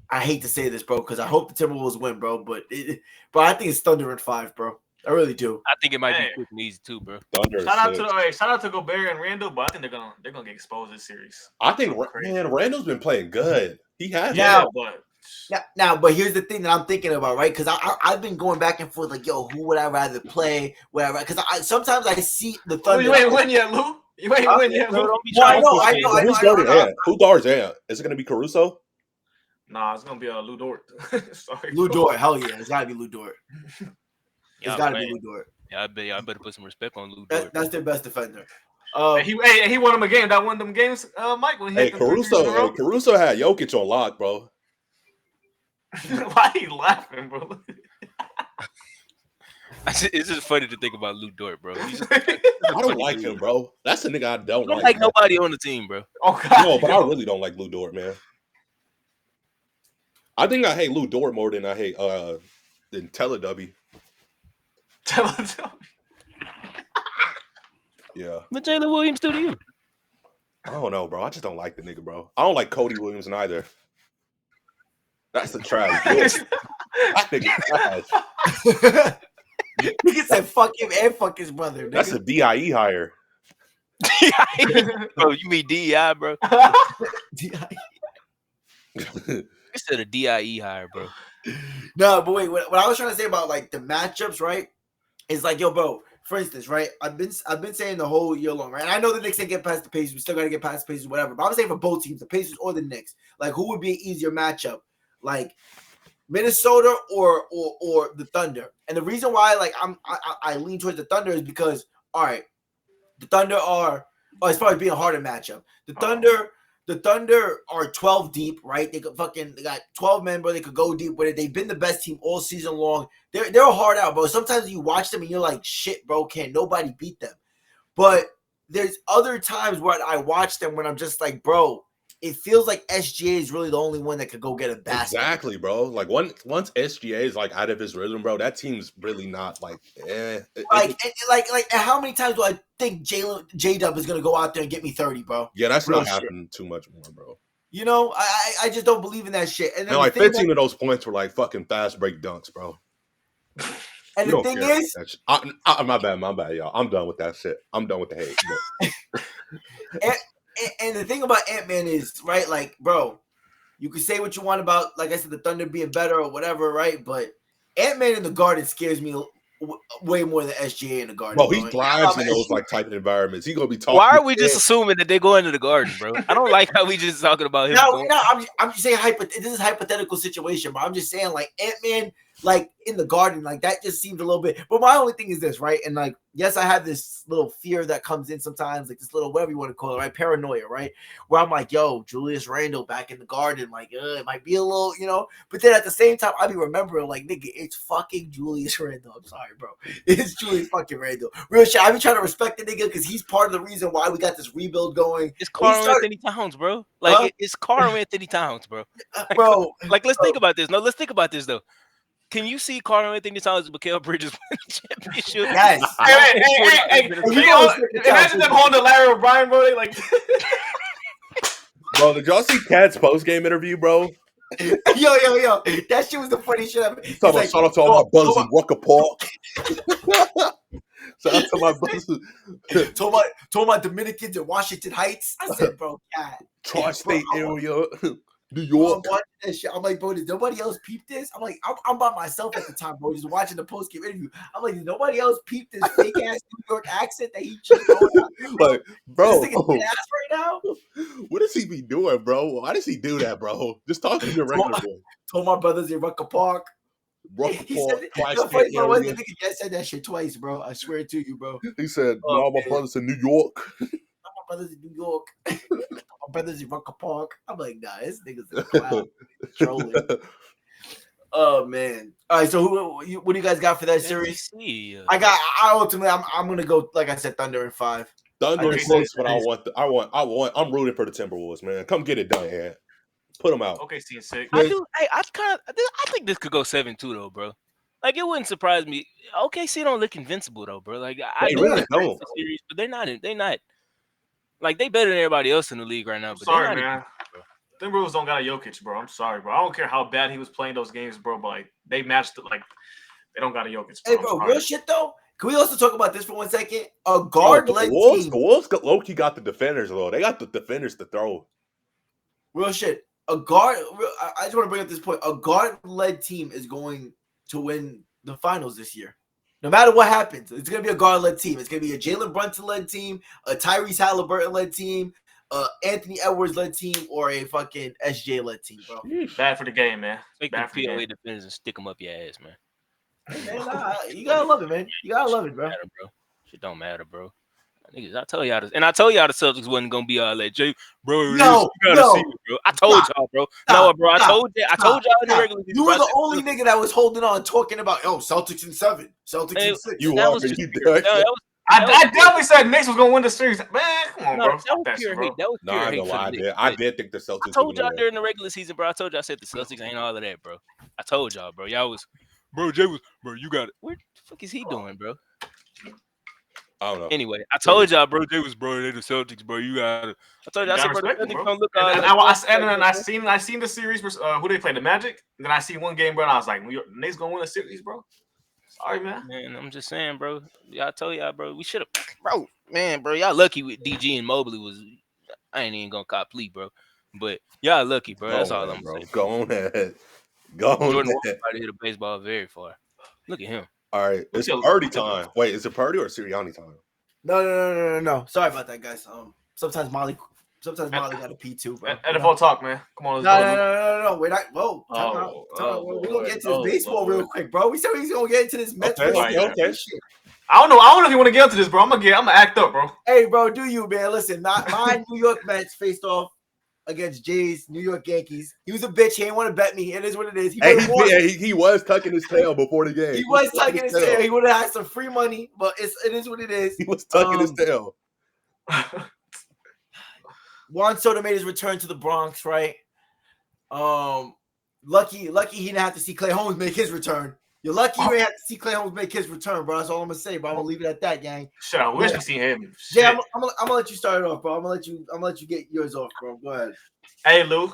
I hate to say this, bro, because I hope the Timberwolves win, bro. But I think it's Thunder in 5, bro. I really do. I think it might be quick and easy too, bro. Shout out to Gobert and Randall, but I think they're gonna get exposed this series. I think Randall's been playing good. He has. But here's the thing that I'm thinking about, right? Because I've been going back and forth, like, yo, who would I rather play? Because sometimes I see the Thunder. You ain't win yet, Lou. You ain't win yet, Lou. I know. Who's guarding Ant? Who guards Ant? Is it gonna be Caruso? Nah, it's gonna be Lou Dort. Sorry, Lou Dort. Hell yeah, it's gotta be Lou Dort. It's gotta be Lou Dort. Yeah, I better put some respect on Lou Dort. That's their best defender. He won them a game. That won them games, Mike. When he Caruso had Jokic on lock, bro. Why are you laughing, bro? It's just funny to think about Lou Dort, bro. I don't like him, bro. That's a nigga I don't like. Like nobody on the team, bro. Oh God, no, but I really don't like Lou Dort, man. I think I hate Lou Dort more than I hate than Teledubby. Teledubby. Yeah. But Jalen Williams do to you? I don't know, bro. I just don't like the nigga, bro. I don't like Cody Williams neither. That's a trash. That nigga trash. Nigga said fuck him and fuck his brother. Nigga. That's a DIE hire. Bro, you mean DEI, bro? DIE. Instead of DIE hire, bro. No, but wait. What I was trying to say about like the matchups, right? Is like, yo, bro. For instance, right? I've been saying the whole year long, right? And I know the Knicks didn't get past the Pacers. We still got to get past the Pacers, whatever. But I'm saying for both teams, the Pacers or the Knicks, like who would be an easier matchup, like Minnesota or the Thunder? And the reason why, like, I lean towards the Thunder is because, all right, the Thunder are, as far as being a harder matchup, the Thunder the Thunder are 12 deep, right? They got 12 men, bro. They could go deep with it. They've been the best team all season long. They're a hard out, bro. Sometimes you watch them and you're like, shit, bro, can't nobody beat them. But there's other times where I watch them when I'm just like, bro, it feels like SGA is really the only one that could go get a basket. Exactly, bro. Like once SGA is like out of his rhythm, bro, that team's really not like. Like how many times do I think J-Dub is gonna go out there and get me 30, bro? Yeah, that's not happening too much more, bro. You know, I just don't believe in that shit. And then like 15 of those points were like fucking fast break dunks, bro. And the thing is, my bad, y'all. I'm done with that shit. I'm done with the hate. And the thing about Ant-Man is, right, like, bro, you can say what you want about, like I said, the Thunder being better or whatever, right? But Ant-Man in the Garden scares me way more than SGA in the Garden. Bro, he thrives in those like type of environments. He gonna be talking. Why are we just assuming that they go into the Garden, bro? I don't like how we just talking about him. No, I'm just saying this is a hypothetical situation, but I'm just saying like Ant-Man, like in the Garden, like that just seems a little bit. But my only thing is this, right? And like, yes, I have this little fear that comes in sometimes, like this little whatever you want to call it, right? Paranoia, right? Where I'm like, yo, Julius Randle back in the Garden, like, it might be a little, you know. But then at the same time, I be remembering, like, nigga, it's fucking Julius Randle. I'm sorry, bro. It's Julius fucking Randle. Real shit. I be trying to respect the nigga because he's part of the reason why we got this rebuild going. It's Karl Anthony Towns, bro. Like it's Karl Anthony Towns, bro. Bro, like let's think about this. No, let's think about this though. Can you see Karl Anthony Towns and Mikal Bridges win the championship? Yes. Hey, imagine them holding the Larry O'Brien, bro. They like, bro, did y'all see Cat's post game interview, bro? Yo, that shit was the funny shit ever. Shout out to all my brothers in Rucker Park. Shout out to my brothers. Told my Dominicans in Washington Heights. I said, bro, Cat. Tri-state area. New York. I'm watching that shit. I'm like, bro, did nobody else peep this? I'm like, I'm by myself at the time, bro, just watching the post-game interview. I'm like, did nobody else peep this fake ass New York accent that he just going out? Like, bro, this nigga's ass right now. What does he be doing, bro? Why does he do that, bro? Just talk to your regular boy. Told my brothers in Rucker Park. Tri-state area. I said that shit twice, bro. I swear to you, bro. He said, all my brothers in New York. My brothers in New York. My brothers in Rucker Park. I'm like, nah, this nigga's a clown. Trolling. Oh man. All right, so what do you guys got for that series? I'm gonna go, like I said, Thunder in 5. Thunder in 6, but I'm rooting for the Timberwolves, man. Come get it done, yeah. Put them out. Okay, in 6. I think this could go 7-2 though, bro. Like it wouldn't surprise me. OKC don't look invincible though, bro. Like they really don't. The series, but they're not. Like they better than everybody else in the league right now. But sorry, man. Them Bulls don't got a Jokic, bro. I'm sorry, bro. I don't care how bad he was playing those games, bro. But like they matched it. Like they don't got a Jokic. Bro. Hey, bro, real shit though. Can we also talk about this for 1 second? A guard-led team. The Wolves low-key got the defenders though. They got the defenders to throw. Real shit. I just want to bring up this point. A guard-led team is going to win the finals this year. No matter what happens, it's going to be a guard-led team. It's going to be a Jalen Brunson-led team, a Tyrese Halliburton-led team, Anthony Edwards-led team, or a fucking SJ-led team, bro. Bad for the game, man. Take the PLA defenders and stick them up your ass, man. Hey, man, you got to love it, man. You got to love it, bro. Shit don't matter, bro. Niggas, I told y'all this, and I told y'all the Celtics wasn't gonna be all that. Jay, bro, you gotta see it, bro. I told y'all, bro. No, bro, I told y'all in the regular season. You were the only nigga that was holding on, talking about, Celtics in 7, Celtics in 6. I definitely said Knicks was gonna win the series. Man, come on, bro. That was pure hate. I did think the Celtics. I told y'all during the regular season, bro. I said the Celtics ain't all of that, bro. I told y'all, bro. Y'all was, bro. Jay was, bro. You got it. What the fuck is he doing, bro? I don't know. Anyway, I told y'all, bro. They was, bro. They the Celtics, bro. You got it. I told y'all, I said, bro. The Celtics don't look. I seen the series. Who they play? The Magic. And then I see one game, bro. And I was like, Knicks gonna win the series, bro. Sorry, man. Man, I'm just saying, bro. Y'all told y'all, bro. We should have, bro. Man, bro. Y'all lucky with DG and Mobley was. I ain't even gonna cop plea, bro. But y'all lucky, bro. That's all I'm saying. Go on ahead. Jordan to hit a baseball very far. Look at him. All right, it's Purdy time. Wait, is it Purdy or Sirianni time? No. Sorry about that, guys. Sometimes Molly got a pee too, bro. NFL talk, man. Come on, let's go. No. We're not. Whoa. We're gonna get to this baseball real quick, bro. We said we was gonna get into this Mets. Okay. I don't know if you want to get into this, bro. I'm gonna act up, bro. Hey, bro, do you, man? Listen, my New York Mets faced off against Jays, New York Yankees. He was a bitch. He ain't want to bet me. It is what it is. He was tucking his tail before the game. He was tucking his tail. He would have had some free money, but it is what it is. He was tucking his tail. Juan Soto made his return to the Bronx, right? Lucky he didn't have to see Clay Holmes make his return. You're lucky you ain't have to see Clay Holmes make his return, bro. That's all I'm gonna say, bro. I'm gonna leave it at that, gang. Shit, I wish we seen him. Yeah, I'm gonna let you start it off, bro. I'm gonna let you get yours off, bro. Go ahead. Hey, Lou,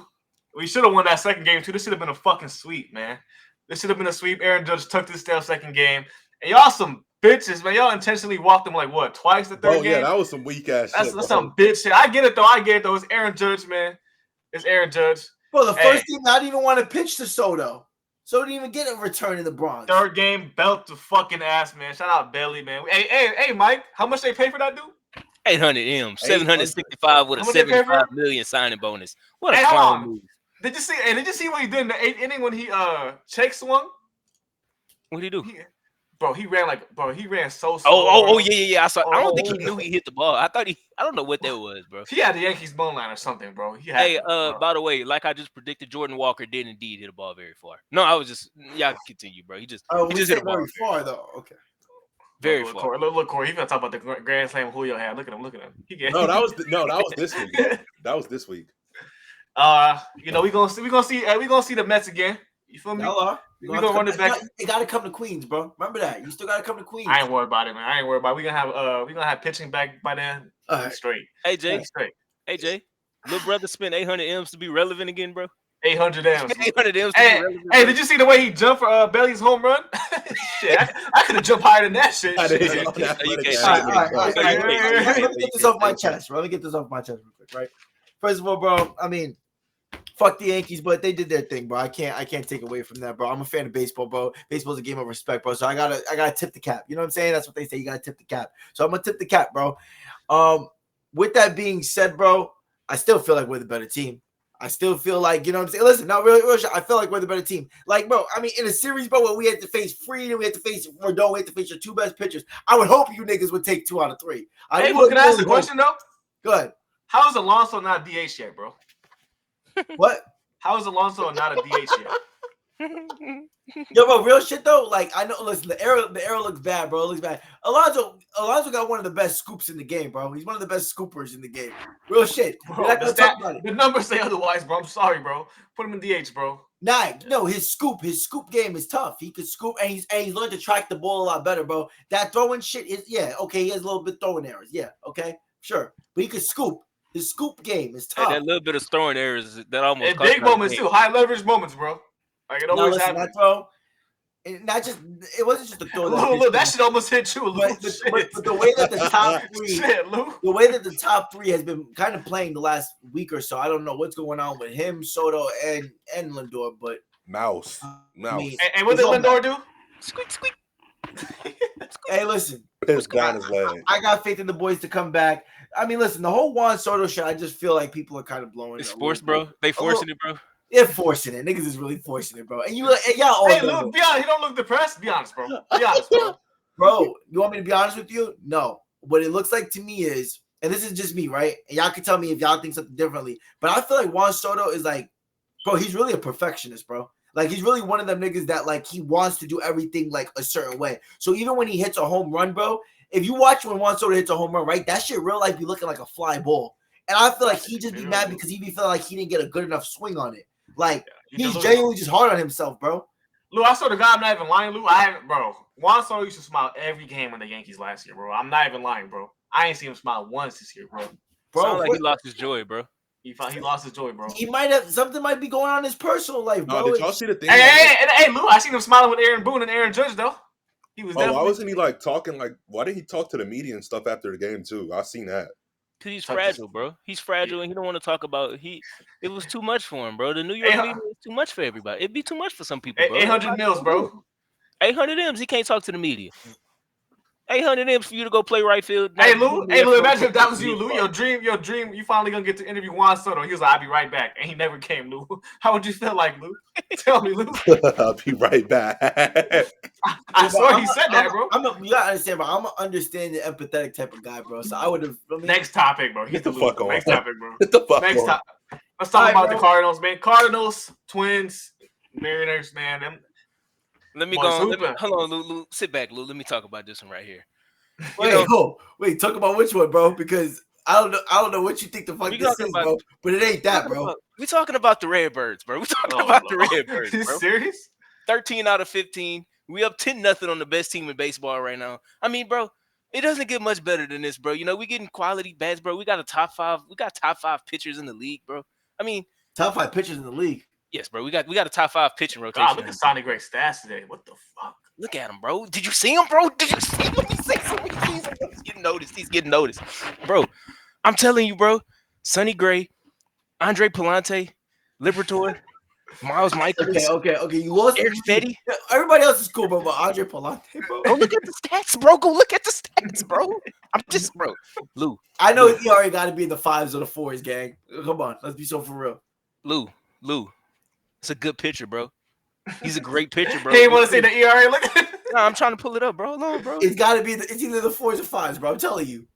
we should have won that second game too. This should have been a fucking sweep, man. This should have been a sweep. Aaron Judge took this tail second game, and y'all some bitches, man. Y'all intentionally walked him like what, twice the third game? Yeah, that was some weak ass shit. That's some bitch shit. I get it though. It's Aaron Judge, man. It's Aaron Judge. Bro, the first team not even want to pitch to Soto. So didn't even get a return in the Bronx. Third game, belt the fucking ass, man. Shout out Belly, man. Hey, Mike, how much they pay for that dude? 800 M, 765 with a 75 million signing bonus. What a clown move. Did you see what he did in the 8th inning when he check swung? What did he do? He ran so slow. Oh, yeah. I don't think he knew he hit the ball. I don't know what that was, bro. He had the Yankees bone line or something, bro. By the way, like I just predicted, Jordan Walker did indeed hit a ball very far. No, I was just y'all continue, bro. He just hit a ball very far though. Okay. Very far. Look, Corey, he's gonna talk about the grand slam Julio had. Look at him. No, that was this week. That was this week. We gonna see the Mets again. You feel me? We gonna run it back. It gotta come to Queens, bro. Remember that. You still gotta come to Queens. I ain't worried about it, man. We gonna have pitching back by then. Straight. Hey Jay. Little brother spent 800 M's to be relevant again, bro. 800 M's. 800 M's. Hey, did you see the way he jumped for Belly's home run? Shit, I could have jumped higher than that shit. All right. Let me get this off my chest, bro. Real quick, right? First of all, bro, I mean, fuck the Yankees, but they did their thing, bro. I can't take away from that, bro. I'm a fan of baseball, bro. Baseball's a game of respect, bro. So I gotta tip the cap. You know what I'm saying? That's what they say. You gotta tip the cap. So I'm gonna tip the cap, bro. With that being said, bro, I still feel like we're the better team. I still feel like, you know what I'm saying? Listen, not really, I feel like we're the better team. Like, bro, I mean, in a series, bro, where we had to face Freed, we had to face Rodon, we had to face your two best pitchers, I would hope you niggas would take 2 out of 3. Hey, can I ask a question, though? Good. How is Alonso not DH yet, bro? What? How is Alonso not a DH yet? Yo, bro, real shit though. Like I know, listen, the arrow looks bad, bro. It looks bad. Alonso got one of the best scoops in the game, bro. He's one of the best scoopers in the game. Real shit. Bro, the numbers say otherwise, bro. I'm sorry, bro. Put him in DH, bro. No, his scoop game is tough. He could scoop, and he's learned to track the ball a lot better, bro. That throwing shit is okay. He has a little bit throwing errors, okay, sure, but he could scoop. His scoop game is tough. Hey, that little bit of throwing errors that almost. And big moments too, high leverage moments, bro. Like it always happens. That throw, and not just it wasn't just a throw. Look, that shit almost hit you, Lou. But the way that the top three, the way that the top 3 has been kind of playing the last week or so, I don't know what's going on with him, Soto, and Lindor, but Mouse. And what did Lindor do? Squeak, squeak. Hey, listen. I got faith in the boys to come back. I mean, listen, the whole Juan Soto shit, I just feel like people are kind of blowing it. It's forced, bro. They forcing it, bro. They're forcing it. Niggas is really forcing it, bro. And y'all all hey, Lou, be honest. You don't look depressed. Be honest, bro. Be honest, bro. Bro, you want me to be honest with you? No. What it looks like to me is, and this is just me, right? And y'all can tell me if y'all think something differently. But I feel like Juan Soto is like, bro, he's really a perfectionist, bro. Like, he's really one of them niggas that, like, he wants to do everything, like, a certain way. So even when he hits a home run, bro, if you watch when Juan Soto hits a home run, right, that shit real life be looking like a fly ball. And I feel like he just be mad because he be feeling like he didn't get a good enough swing on it. Like, he's genuinely just hard on himself, bro. Lou, I swear to God, I'm not even lying, Lou. Bro. Juan Soto used to smile every game in the Yankees last year, bro. I'm not even lying, bro. I ain't seen him smile once this year, bro. Sound like he lost his joy, bro. He lost his joy, bro. He might have something might be going on in his personal life, bro. Did y'all see the thing? Hey, Lou, I seen him smiling with Aaron Boone and Aaron Judge, though. He was. Why wasn't he like talking? Like, why didn't he talk to the media and stuff after the game too? I seen that. Cause he's fragile, bro. He's fragile, and he don't want to talk about. It was too much for him, bro. The New York media is too much for everybody. It'd be too much for some people, bro. 800 mils, bro. 800 M's. He can't talk to the media. 800 M's for you to go play right field. Hey, Lou, imagine if that was you, Lou. Your dream, you finally gonna get to interview Juan Soto. He was like, I'll be right back. And he never came, Lou. How would you feel like, Lou? Tell me, Lou. I'll be right back. I swear he said that, bro. You gotta understand, bro. I'm an understanding, empathetic type of guy, bro. So I would have. Next topic, bro. Get the fuck on. Next topic, bro. Get the fuck Next on. topic. Let's talk All right, about bro. the Cardinals, man. Cardinals, Twins, Mariners, man. Them Let me boys go. hooping. Hold on, Lou. Sit back, Lou. Let me talk about this one right here. Wait, talk about which one, bro? Because I don't know what you think the fuck We this talking is, about- bro. But it ain't that, bro. We're talking about the Redbirds, bro. We're talking Oh, about no. the Redbirds, You bro. serious? 13 out of 15. We up 10-0 on the best team in baseball right now. I mean, bro, it doesn't get much better than this, bro. You know, we getting quality bats, bro. We got a top 5. We got top 5 pitchers in the league, bro. I mean, Top 5 pitchers in the league. yes, bro. We got a top 5 pitching rotation. God, look at Sonny Gray's stats today. What the fuck? Look at him, bro. Did you see him, bro? Did you see him? He's getting noticed. He's getting noticed, bro. I'm telling you, bro. Sonny Gray, Andre Palante, Liberatore, Miles Michaels, Okay. You lost. Eric Fetty. Everybody else is cool, bro. But Andre Palante, bro. Go look at the stats, bro. Go look at the stats, bro. I'm just, bro. Lou, I know he already got to be in the 5s or the 4s, gang. Come on, let's be so for real. Lou. It's a good pitcher, bro. He's a great pitcher, bro. Hey, you want to say the ERA? Look at it. Nah, I'm trying to pull it up, bro. Hold on, bro. It's got to be. It's either the 4s or 5s, bro. I'm telling you.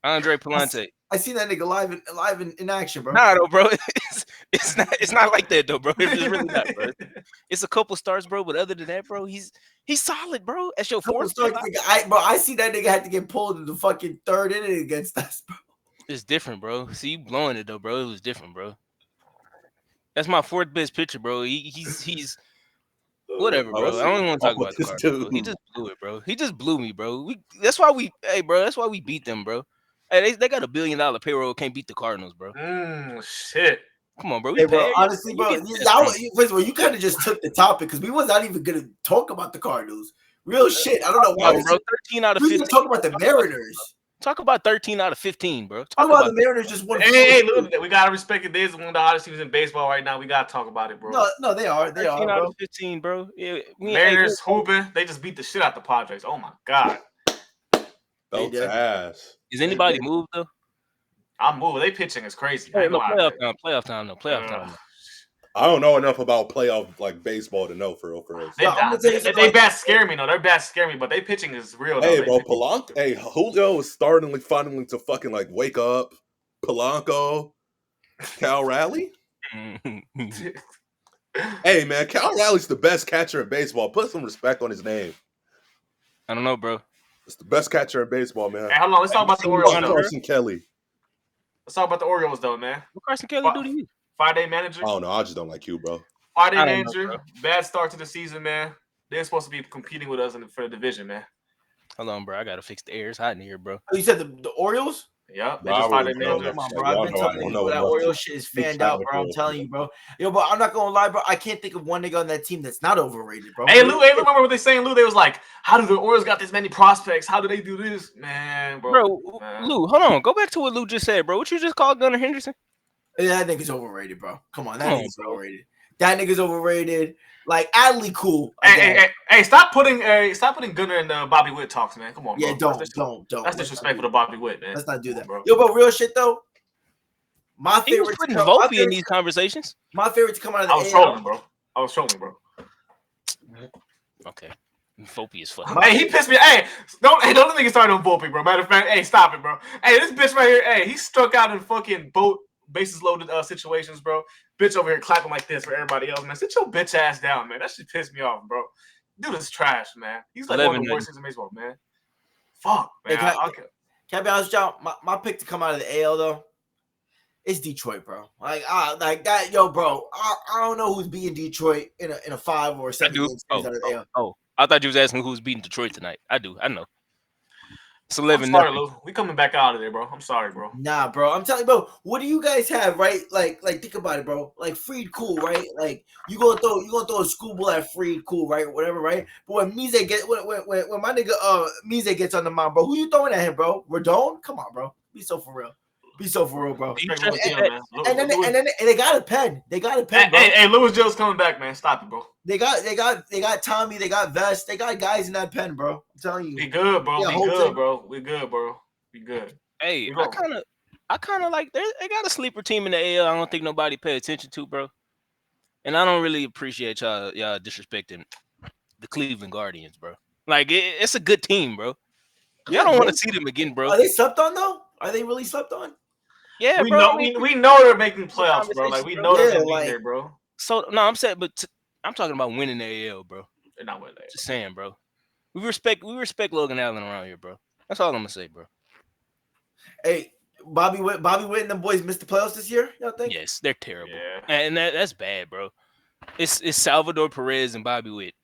Andre Palante. I seen that nigga live in action, bro. Nah, though, bro. It's not like that, though, bro. It's really not, bro. It's a couple starts, bro. But other than that, bro, he's solid, bro. That's your Couple fourth starts, nigga. I see that nigga had to get pulled in the fucking 3rd inning against us, bro. It's different, bro. See, you blowing it though, bro. It was different, bro. That's my 4th best pitcher, bro. He's whatever, bro. I don't even want to talk about the Cardinals, bro. He just blew it, bro. He just blew me, bro. That's why we beat them, bro. Hey, they got $1 billion payroll. Can't beat the Cardinals, bro. Shit. Come on, bro. Hey, bro. Honestly, you bro. First of all, you kind of just took the topic because we was not even gonna talk about the Cardinals. Real shit. I don't know why. bro. 13 out of We 15. were talking about the Mariners. Talk about 13 out of 15, bro. Talk about the Mariners just won. Hey, look, we gotta respect it. This is one of the hottest teams in baseball right now. We gotta talk about it, bro. No, they are. They 13 are, out bro. of 15, bro. Yeah, Mariners hooping. They just beat the shit out the Padres. Oh my god. Belt did. ass. Is anybody moved though? I'm moving. They pitching is crazy. Hey, I no, know playoff time. I don't know enough about playoff like baseball to know for real. They bats scare me, though. Their bats scare me, but they pitching is real. Hey, though. bro, Polanco. Hey, Julio is starting finally to fucking like wake up. Polanco, Cal Raleigh. Hey, man, Cal Raleigh's the best catcher in baseball. Put some respect on his name. I don't know, bro. It's the best catcher in baseball, man. Hey, hold on. Let's talk about the Orioles, though. Carson Kelly. Let's talk about the Orioles, though, man. What Carson Kelly do to you? 5-day manager. I don't know. I just don't like you, bro. 5-day I don't know, manager. bro. Bad start to the season, man. They're supposed to be competing with us for the division, man. Hold on, bro. I gotta fix the air. It's hot in here, bro. You said the Orioles? Yep. They Bro, just I 5-day really don't manager. Come on, Like, bro. I've y'all been know I telling don't you, know bro, that enough Orioles to shit is speak fanned out, bro. I'm technical. telling you, bro. But I'm not gonna lie, bro. I can't think of one nigga on that team that's not overrated, bro. Hey, Lou, remember what they saying? Lou, they was like, how do the Orioles got this many prospects? How do they do this? Man, bro. Man. Lou, hold on. Go back to what Lou just said, bro. What you just called Gunnar Henderson? Yeah, that nigga's overrated, bro. Come on, that Come on, nigga's bro. overrated. That nigga's overrated. Like Adley, cool. I guess. Hey, stop putting Gunnar in the Bobby Witt talks, man. Come on, bro. Yeah, don't. That's disrespectful to Bobby Witt, man. Let's not do that, bro. Yo, but real shit though. My He was favorite. putting Volpe in these conversations. My favorite to come out of the I was trolling, bro. Okay. Volpe is fucking. Hey, he pissed me. Hey, don't think he started on Volpe, bro. Matter of fact, hey, stop it, bro. Hey, this bitch right here, hey, he struck out in fucking bases loaded situations, bro. Bitch over here clapping like this for everybody else, man. Sit your bitch ass down, man. That shit pissed me off, bro. Dude is trash, man. He's like one of the worst things in baseball, man. Fuck, man. Hey, can I be honest with y'all? My pick to come out of the AL though, it's Detroit, bro. Like that, yo, bro. I don't know who's beating Detroit in a 5 or 7 game series out of the AL. I thought you was asking who's beating Detroit tonight. I do. I know. It's 11. I'm sorry, Lou. We coming back out of there, bro. I'm sorry, bro. Nah, bro. I'm telling you, bro. What do you guys have, right? Like, think about it, bro. Like Freed, cool, right? Like you gonna throw a schoolboy at Freed, cool, right? Whatever, right? But when Mize when my nigga Mize gets on the mound, bro, who you throwing at him, bro? Rodon? Come on, bro. Be so for real, bro. And then they got a pen. Bro. Hey, Louis Joe's coming back, man. Stop it, bro. They got Tommy. They got Vest. They got guys in that pen, bro. I'm telling you. We good, bro. Yeah, We good, bro. Hey, I kind of like they got a sleeper team in the AL. I don't think nobody pay attention to, bro. And I don't really appreciate y'all disrespecting the Cleveland Guardians, bro. Like it's a good team, bro. Y'all don't want to see them again, bro. Are they slept on though? Are they really slept on? Yeah, we bro. know I mean, we know they're making playoffs, bro. Like we conversations, know bro. they're Yeah, gonna be like- there, bro. So no, I'm saying, but I'm talking about winning the AL, bro. They're not winning that. Just saying, bro. We respect Logan Allen around here, bro. That's all I'm gonna say, bro. Hey, Bobby Witt and them boys missed the playoffs this year. Y'all think? Yes, they're terrible, Yeah. and that's bad, bro. It's Salvador Perez and Bobby Witt.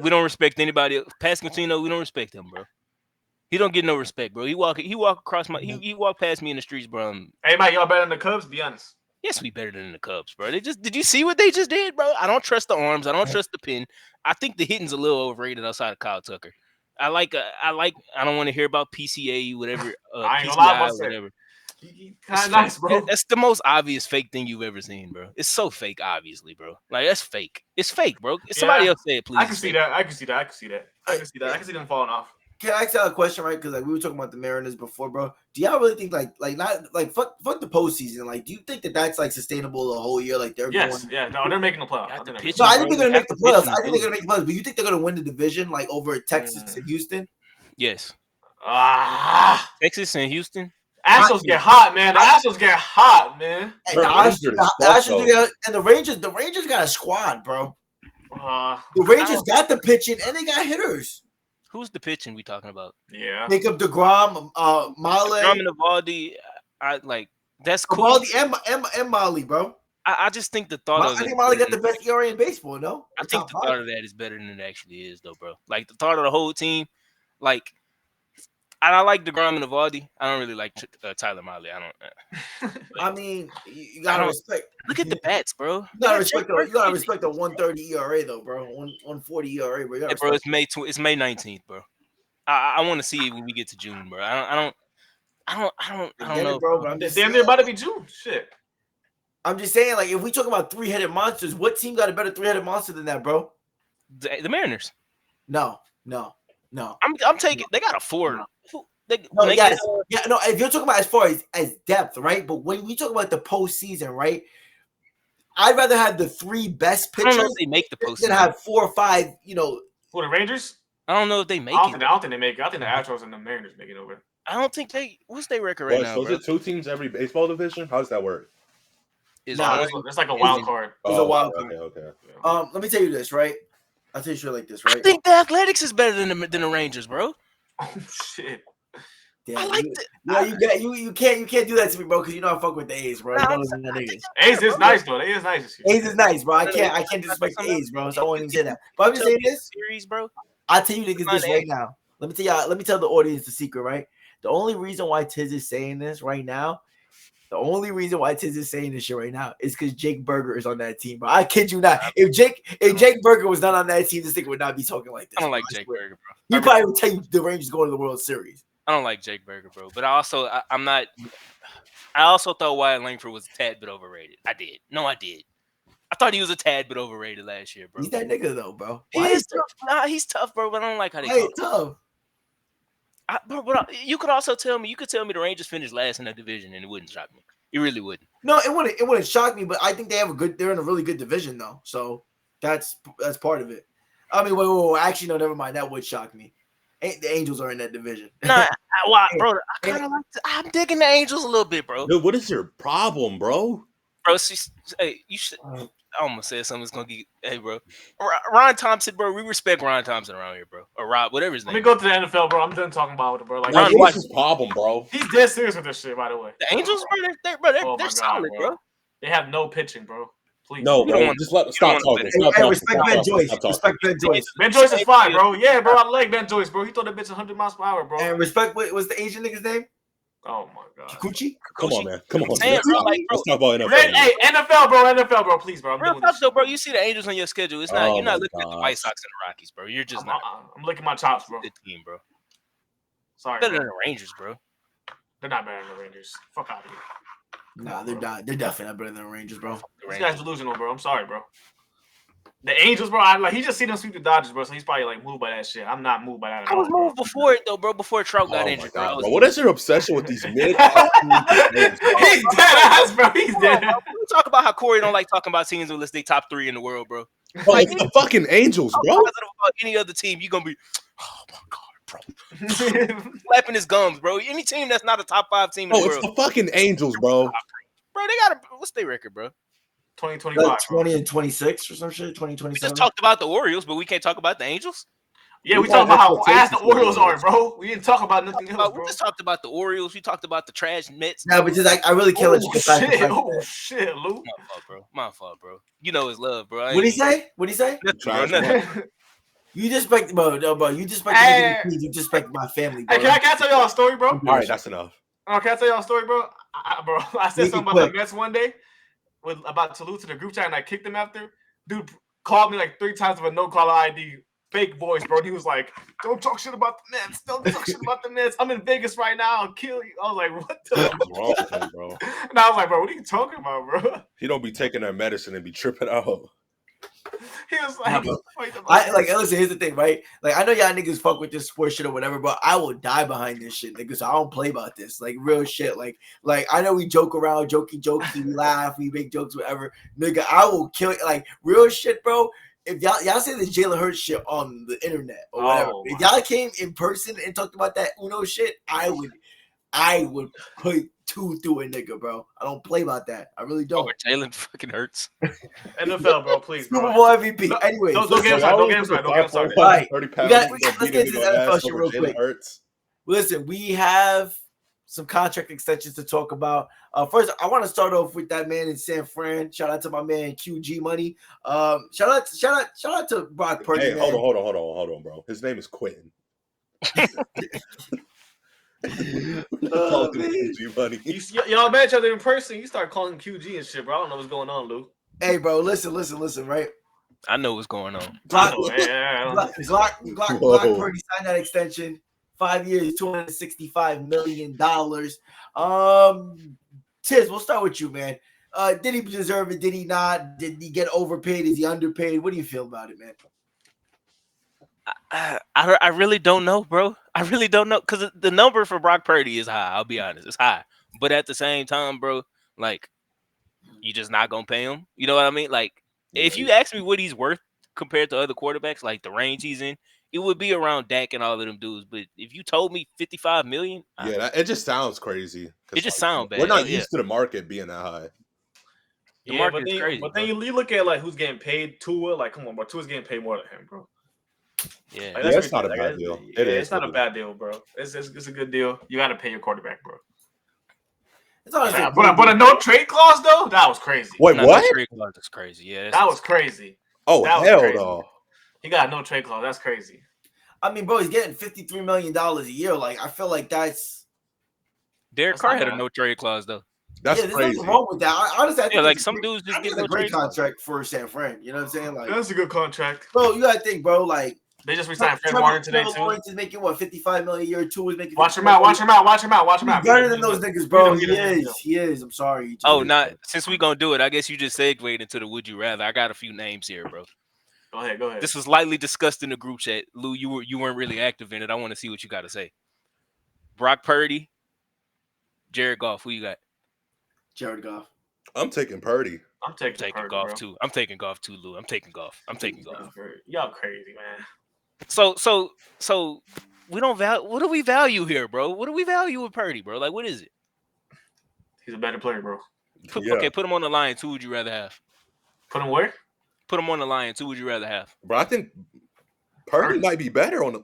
We don't respect anybody else. Pascantino, we don't respect him, bro. He don't get no respect, bro. He walk across my he walk past me in the streets, bro. Hey, Mike, y'all better than the Cubs? Be honest. Yes, we better than the Cubs, bro. Did you see what they just did, bro? I don't trust the arms. I don't trust the pin. I think the hitting's a little overrated outside of Kyle Tucker. I don't want to hear about PCA, whatever, I ain't gonna lie, PCI, about that. whatever. Kind It's of nice, fake. bro. That's the most obvious fake thing you've ever seen, bro. It's so fake, obviously, bro. Like that's fake. It's fake, bro. Somebody else say it, please. I can see that. I can see that. I can see that. I can see that. I can see them falling off. Can I ask y'all a question, right? Because like we were talking about the Mariners before, bro. Do y'all really think like not like fuck the postseason? Like, do you think that that's like sustainable the whole year? Like they're Yes, going. yeah, no, they're making the playoffs. Got the I think pitch. No, I bro. think they're gonna They make the have to pitch playoffs. and I think do they're gonna make the playoffs. But you think they're gonna win the division like over Texas and Houston? Yes. Texas and Houston. Astros get hot, man. The Astros get hot, man. Hey, They're the injured as fuck, Astros and the Rangers got a squad, bro. The Rangers got the pitching and they got hitters. Who's the pitching we talking about? Yeah. Make up DeGrom, Male, Drummond, Evaldi. I like that's cool. Evaldi, and Molly, bro. I just think the thought of I it. think Molly got the best ERA in baseball. No, I think the thought of that is better than it actually is, though, bro. Like the thought of the whole team, like. I like DeGrom and Evaldi. I don't really like Tyler Miley. I don't. I mean, you gotta respect. Look at the bats, bro. You gotta respect the 130 ERA though, bro. 140 ERA, bro. Hey, bro, it's May 19th, bro. I want to see it when we get to June, bro. I don't know, bro. But I'm just Damn, they're about to be June. Shit. I'm just saying, like, if we talk about three-headed monsters, what team got a better three-headed monster than that, bro? The Mariners. No. I'm taking. They got a four. Yeah. No. If you're talking about as far as depth, right? But when we talk about the postseason, right? I'd rather have the three best pitchers. I don't know if they make the postseason. Than have 4 or 5. For the Rangers? I don't know if they make it. it. I don't think they make it. I think the Astros and the Mariners make it over. I don't think they. What's their record right now, So bro? is it 2 teams every baseball division? How does that work? It's like a wild card. It's a wild card. Okay. Let me tell you this, right? I'll tell you straight like this, right? I think the Athletics is better than the Rangers, bro. Oh shit. Damn, I like you can't do that to me, bro, because you know I fuck with the A's, bro. A's is nice though. A's is nice this year. A's is nice, bro. I can't disrespect the A's, bro. So I won't even say that. But I'm just saying this, series, bro. I'll tell you niggas this right now. Let me tell the audience the secret, right? The only reason why Tiz is saying this right now, is because Jake Berger is on that team, bro. I kid you not. If Jake Berger was not on that team, this thing would not be talking like this. I don't like bro. Jake Berger, bro. He probably would tell you the Rangers going to the World Series. I don't like Jake Berger, bro. But I'm not. I also thought Wyatt Langford was a tad bit overrated. I did. No, I did. I thought he was a tad bit overrated last year, bro. He's that nigga though, bro. He's tough. Nah, he's tough, bro. But I don't like how they Hey, talk. tough. But you could also tell me. You could tell me the Rangers finished last in that division, and it wouldn't shock me. It really wouldn't. No, it wouldn't shock me, but I think they're in a really good division though. So that's part of it. I mean, wait. Actually, no, never mind. That would shock me. The Angels are in that division. Nah, bro. I'm digging the Angels a little bit, bro. Dude, what is your problem, bro? Bro, hey, you should. I almost said something that's gonna get. Hey, bro. Ron Thompson, bro. We respect Ron Thompson around here, bro. Or Rob, whatever his name. Let me go to the NFL, bro. I'm done talking about it, bro. Like, What's his problem, bro? He's dead serious with this shit, by the way. The Angels, bro, they're solid, bro. They have no pitching, bro. Please. No, bro. Just stop talking. Respect Ben Joyce. Respect Ben Joyce. Ben Joyce is fine, bro. Yeah, bro. I like Ben Joyce, bro. He throw that bitch 100 miles per hour, bro. And respect. What's the Asian nigga's name? Oh my god. Kikuchi? Come on, man. Come on. Damn, bro, like, Let's talk about NFL. Hey, NFL, bro. Please, bro. I'm Real doing tough this. though, bro. You see the Angels on your schedule. It's not. Oh You're not my looking at the White Sox and the Rockies, bro. You're just not. I'm licking my chops, bro. The team, bro. Sorry, Better bro. than the Rangers, bro. They're not better than the Rangers. Fuck out of here. Nah, they're not. They're definitely not better than the Rangers, bro. This guy's delusional, bro. I'm sorry, bro. The Angels, bro. He just seen them sweep the Dodgers, bro. So he's probably like moved by that shit. I'm not moved by that. I was moved before it though, bro. Before Trout got injured, bro. Bro, what is your obsession with these mid? He's dead ass, bro. He's dead ass. We talk about how Corey don't like talking about teams unless they top 3 in the world, bro. Bro, it's the fucking Angels, bro. Positive about any other team, you're gonna be, oh my god, Slapping his gums, bro. Any team that's not a top 5 team in Oh, the it's world, the fucking Angels, bro. bro, they got what's their record, bro? 2025. Like 20 and 26 or some shit. We 2027. just talked about the Orioles, but we can't talk about the Angels. Yeah, we We talking got about how ass the expectations for Orioles the are, bro. We didn't talk about nothing else, We bro. just talked about the Orioles. We talked about the trash Mets. Yeah, but just like I really can't let you Oh get back to shit! back. Oh shit, Lou. My fault, bro. You know it's love, bro. What'd he say? What'd he say? Nothing, bro. Trash Nothing. You disrespect, bro. No, bro. You disrespect the Hey. nigga. You disrespect my family, bro. Hey, can I tell y'all a story, bro? All right, that's enough. Can I tell y'all a story, bro? I said Make it something about quick. the Mets one day about Toulouse to the group chat, and I kicked him after. Dude called me like 3 times with a no-caller ID, fake voice, bro. And he was like, "Don't talk shit about the Mets. Don't talk shit about the Mets. I'm in Vegas right now. I'll kill you." I was like, "What the?" What's wrong with him, bro? And I was like, "Bro, what are you talking about, bro?" He don't be taking that medicine and be tripping out. He was Nah, like, bro. "Wait the I like listen. Here's the thing, right? Like I know y'all niggas fuck with this sports shit or whatever, but I will die behind this shit, nigga. So I don't play about this, like real shit. Like I know we joke around, jokey, we laugh, we make jokes, whatever, nigga. I will kill it, like real shit, bro. If y'all say this Jalen Hurts shit on the internet or whatever, Oh, if y'all came in person and talked about that Uno shit, I would put 2 through a nigga, bro. I don't play about that. I really don't. Over Jalen fucking Hurts. NFL, bro, please, Super bro. Bowl MVP. No, Anyways, don't get him started. Don't get him started. Don't get him started. All right. 30 We pounds. got- Let's let's get to this NFL shit real quick. Hurts. Listen, we have some contract extensions to talk about. First, I want to start off with that man in San Fran. Shout out to my man QG Money. Shout out to Brock Purdy. Hey, man. hold on, bro. His name is Quentin. Oh, man. QG money. Y'all met each other in person. You start calling him QG and shit, bro. I don't know what's going on, Lou. Hey, bro, listen, right? I know what's going on. Glock Whoa. Purdy signed that extension. 5 years, $265 million. Tiz, we'll start with you, man. Did he deserve it? Did he not? Did he get overpaid? Is he underpaid? What do you feel about it, man? I really don't know, bro. I really don't know because the number for Brock Purdy is high. I'll be honest, it's high. But at the same time, bro, like you just not gonna pay him. You know what I mean? Like if you ask me what he's worth compared to other quarterbacks, like the range he's in, it would be around Dak and all of them dudes. But if you told me 55 million, It just sounds crazy. It just sounds bad. We're not used to the market being that high. The market is crazy. But then you look at like who's getting paid. Tua, like come on, bro. Tua's getting paid more than him, bro. Yeah, Like, it's not a bad deal. It's not a bad deal, bro. It's a good deal. You got to pay your quarterback, bro. It's honestly But a no trade clause though, that was crazy. Wait, no, what? No trade clause is crazy. Yeah, that was crazy. Oh, that was hell crazy. no. He got a no trade clause. That's crazy. I mean, bro, he's getting $53 million a year. Like, I feel like that's Derek Carr had a no trade clause though. That's there's crazy. nothing wrong with that. Honestly, I think like it's some dudes just get a no great trade clause. contract for San Fran. You know what I'm saying? Like, That's a good contract. bro, you gotta think, bro. Like, they just resigned Fred Warner today too. Lawrence is making what $55 million a year. Tua is making. Watch him out! Watch him out! Watch him out! Watch him He's out! better than those niggas, bro. He is. I'm sorry. Oh, not since we gonna do it. I guess you just segued into the would you rather. I got a few names here, bro. Go ahead. This was lightly discussed in the group chat. Lou, you weren't really active in it. I want to see what you got to say. Brock Purdy, Jared Goff. Who you got? Jared Goff. I'm taking Purdy. I'm taking Purdy, Goff bro. too. I'm taking Goff too, Lou. I'm taking Goff. Y'all crazy, man. So we don't value. What do we value here, bro? What do we value with Purdy, bro? Like, what is it? He's a better player, bro. Okay, put him on the Lions. Who would you rather have? Put him where? Put him on the Lions. Who would you rather have? Bro, I think Purdy might be better on the.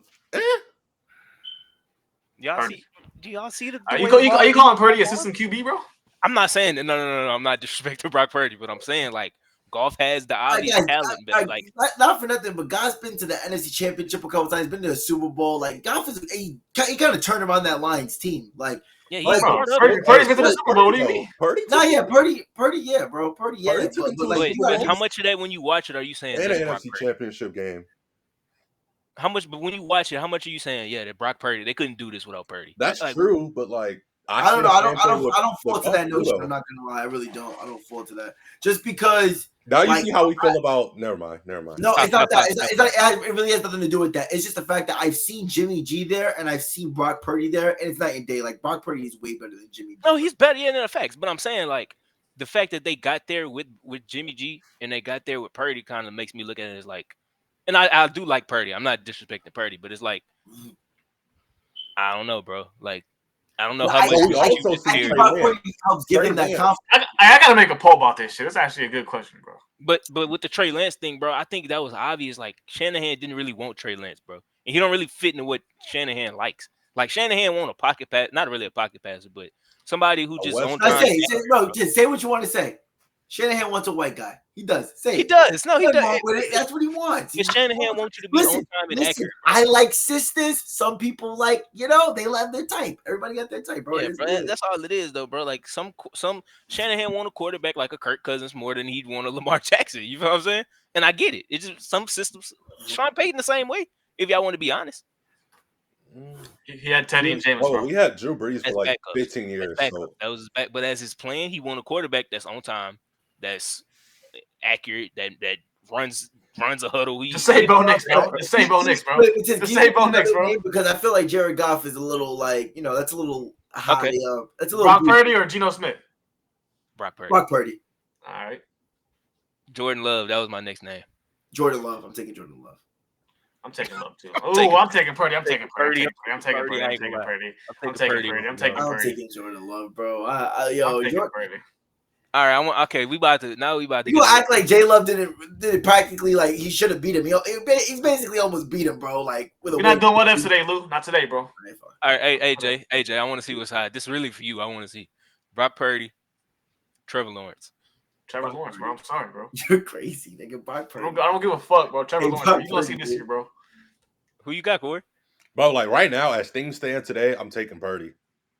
Do y'all see the? Are you calling Purdy assistant QB, bro? I'm not saying that. No. I'm not disrespecting Brock Purdy, but I'm saying like Goff has the obvious talent, but like not for nothing, but Goff's been to the NFC Championship a couple times. Been to the Super Bowl. Like Goff is he kind of turned around that Lions team. Like yeah, he's part of it. Purdy's been to the Super Bowl. What do you mean? Purdy? Purdy, yeah, bro. Purdy, yeah. But how much of that when you watch it are you saying? And an NFC Championship game. How much? But when you watch it, how much are you saying? Yeah, that Brock Purdy, they couldn't do this without Purdy. That's like, true, but like I don't know. I don't fall to that notion. I'm not gonna lie. I really don't. I don't fall to that. Just because. Now you see how we feel about. Never mind. No, it's not that. It really has nothing to do with that. It's just the fact that I've seen Jimmy G there and I've seen Brock Purdy there, and it's night and day. Like Brock Purdy is way better than Jimmy G. No, he's better in the facts. But I'm saying like the fact that they got there with Jimmy G and they got there with Purdy kind of makes me look at it as like, and I do like Purdy. I'm not disrespecting Purdy, but it's like I don't know, bro. Like, I don't know Well, how much. we also I see think Trey Brock Lance. Purdy helps give Trey him that Lance. confidence. I gotta make a poll about this shit. It's actually a good question, bro. But with the Trey Lance thing, bro, I think that was obvious. Like Shanahan didn't really want Trey Lance, bro, and he don't really fit into what Shanahan likes. Like Shanahan want a pocket pass, not really a pocket passer, but somebody who A just West on I time. say, bro, just say what you want to say. Shanahan wants a white guy. He does. Say He it. does. No, he Nothing does. wrong with it. That's what he wants. But Shanahan wants you to be on time and accurate. I like sisters. Some people like, they love their type. Everybody got their type, bro. Yeah, It's bro. good. That's all it is, though, bro. Like some Shanahan want a quarterback like a Kirk Cousins more than he'd want a Lamar Jackson. You know what I'm saying? And I get it. It's just some systems. Sean Payton the same way. If y'all want to be honest, He had Teddy and James, Oh, bro. we had Drew Brees for As like backups. 15 years. So that was his back. But as his plan, he want a quarterback that's on time, that's accurate, that runs a huddle. Just say Bo Nix, bro. Just say Bo Nix, bro. Just say Bo Nix, bro. Because I feel like Jared Goff is a little like, that's a little high. Okay. That's a little Brock Purdy or Geno Smith? Brock Purdy. Brock Purdy. All right. Jordan Love. That was my next name. Jordan Love. I'm taking Jordan Love. I'm taking Love too. I'm taking Purdy. I'm taking Purdy. I'm taking Purdy. Purdy. I'm taking Purdy. I'm taking Purdy. I'm taking I'm Purdy. taking Jordan Love, bro. I'm taking Jordan. Purdy. All right. Okay. We about to You act like J Love didn't practically like he should have beat him. He's basically almost beat him, bro. Like with a. We're not doing what ifs today, Lou. Not today, bro. All right. Hey, AJ. I want to see what's high. This is really for you. I want to see Brock Purdy, Trevor Lawrence. Trevor Lawrence, bro. I'm sorry, bro. You're crazy, nigga. Brock Purdy. I don't give a fuck, bro. Trevor Lawrence. Bro. You gonna see this year, bro? Who you got, Corey? bro, like right now, as things stand today, I'm taking Purdy.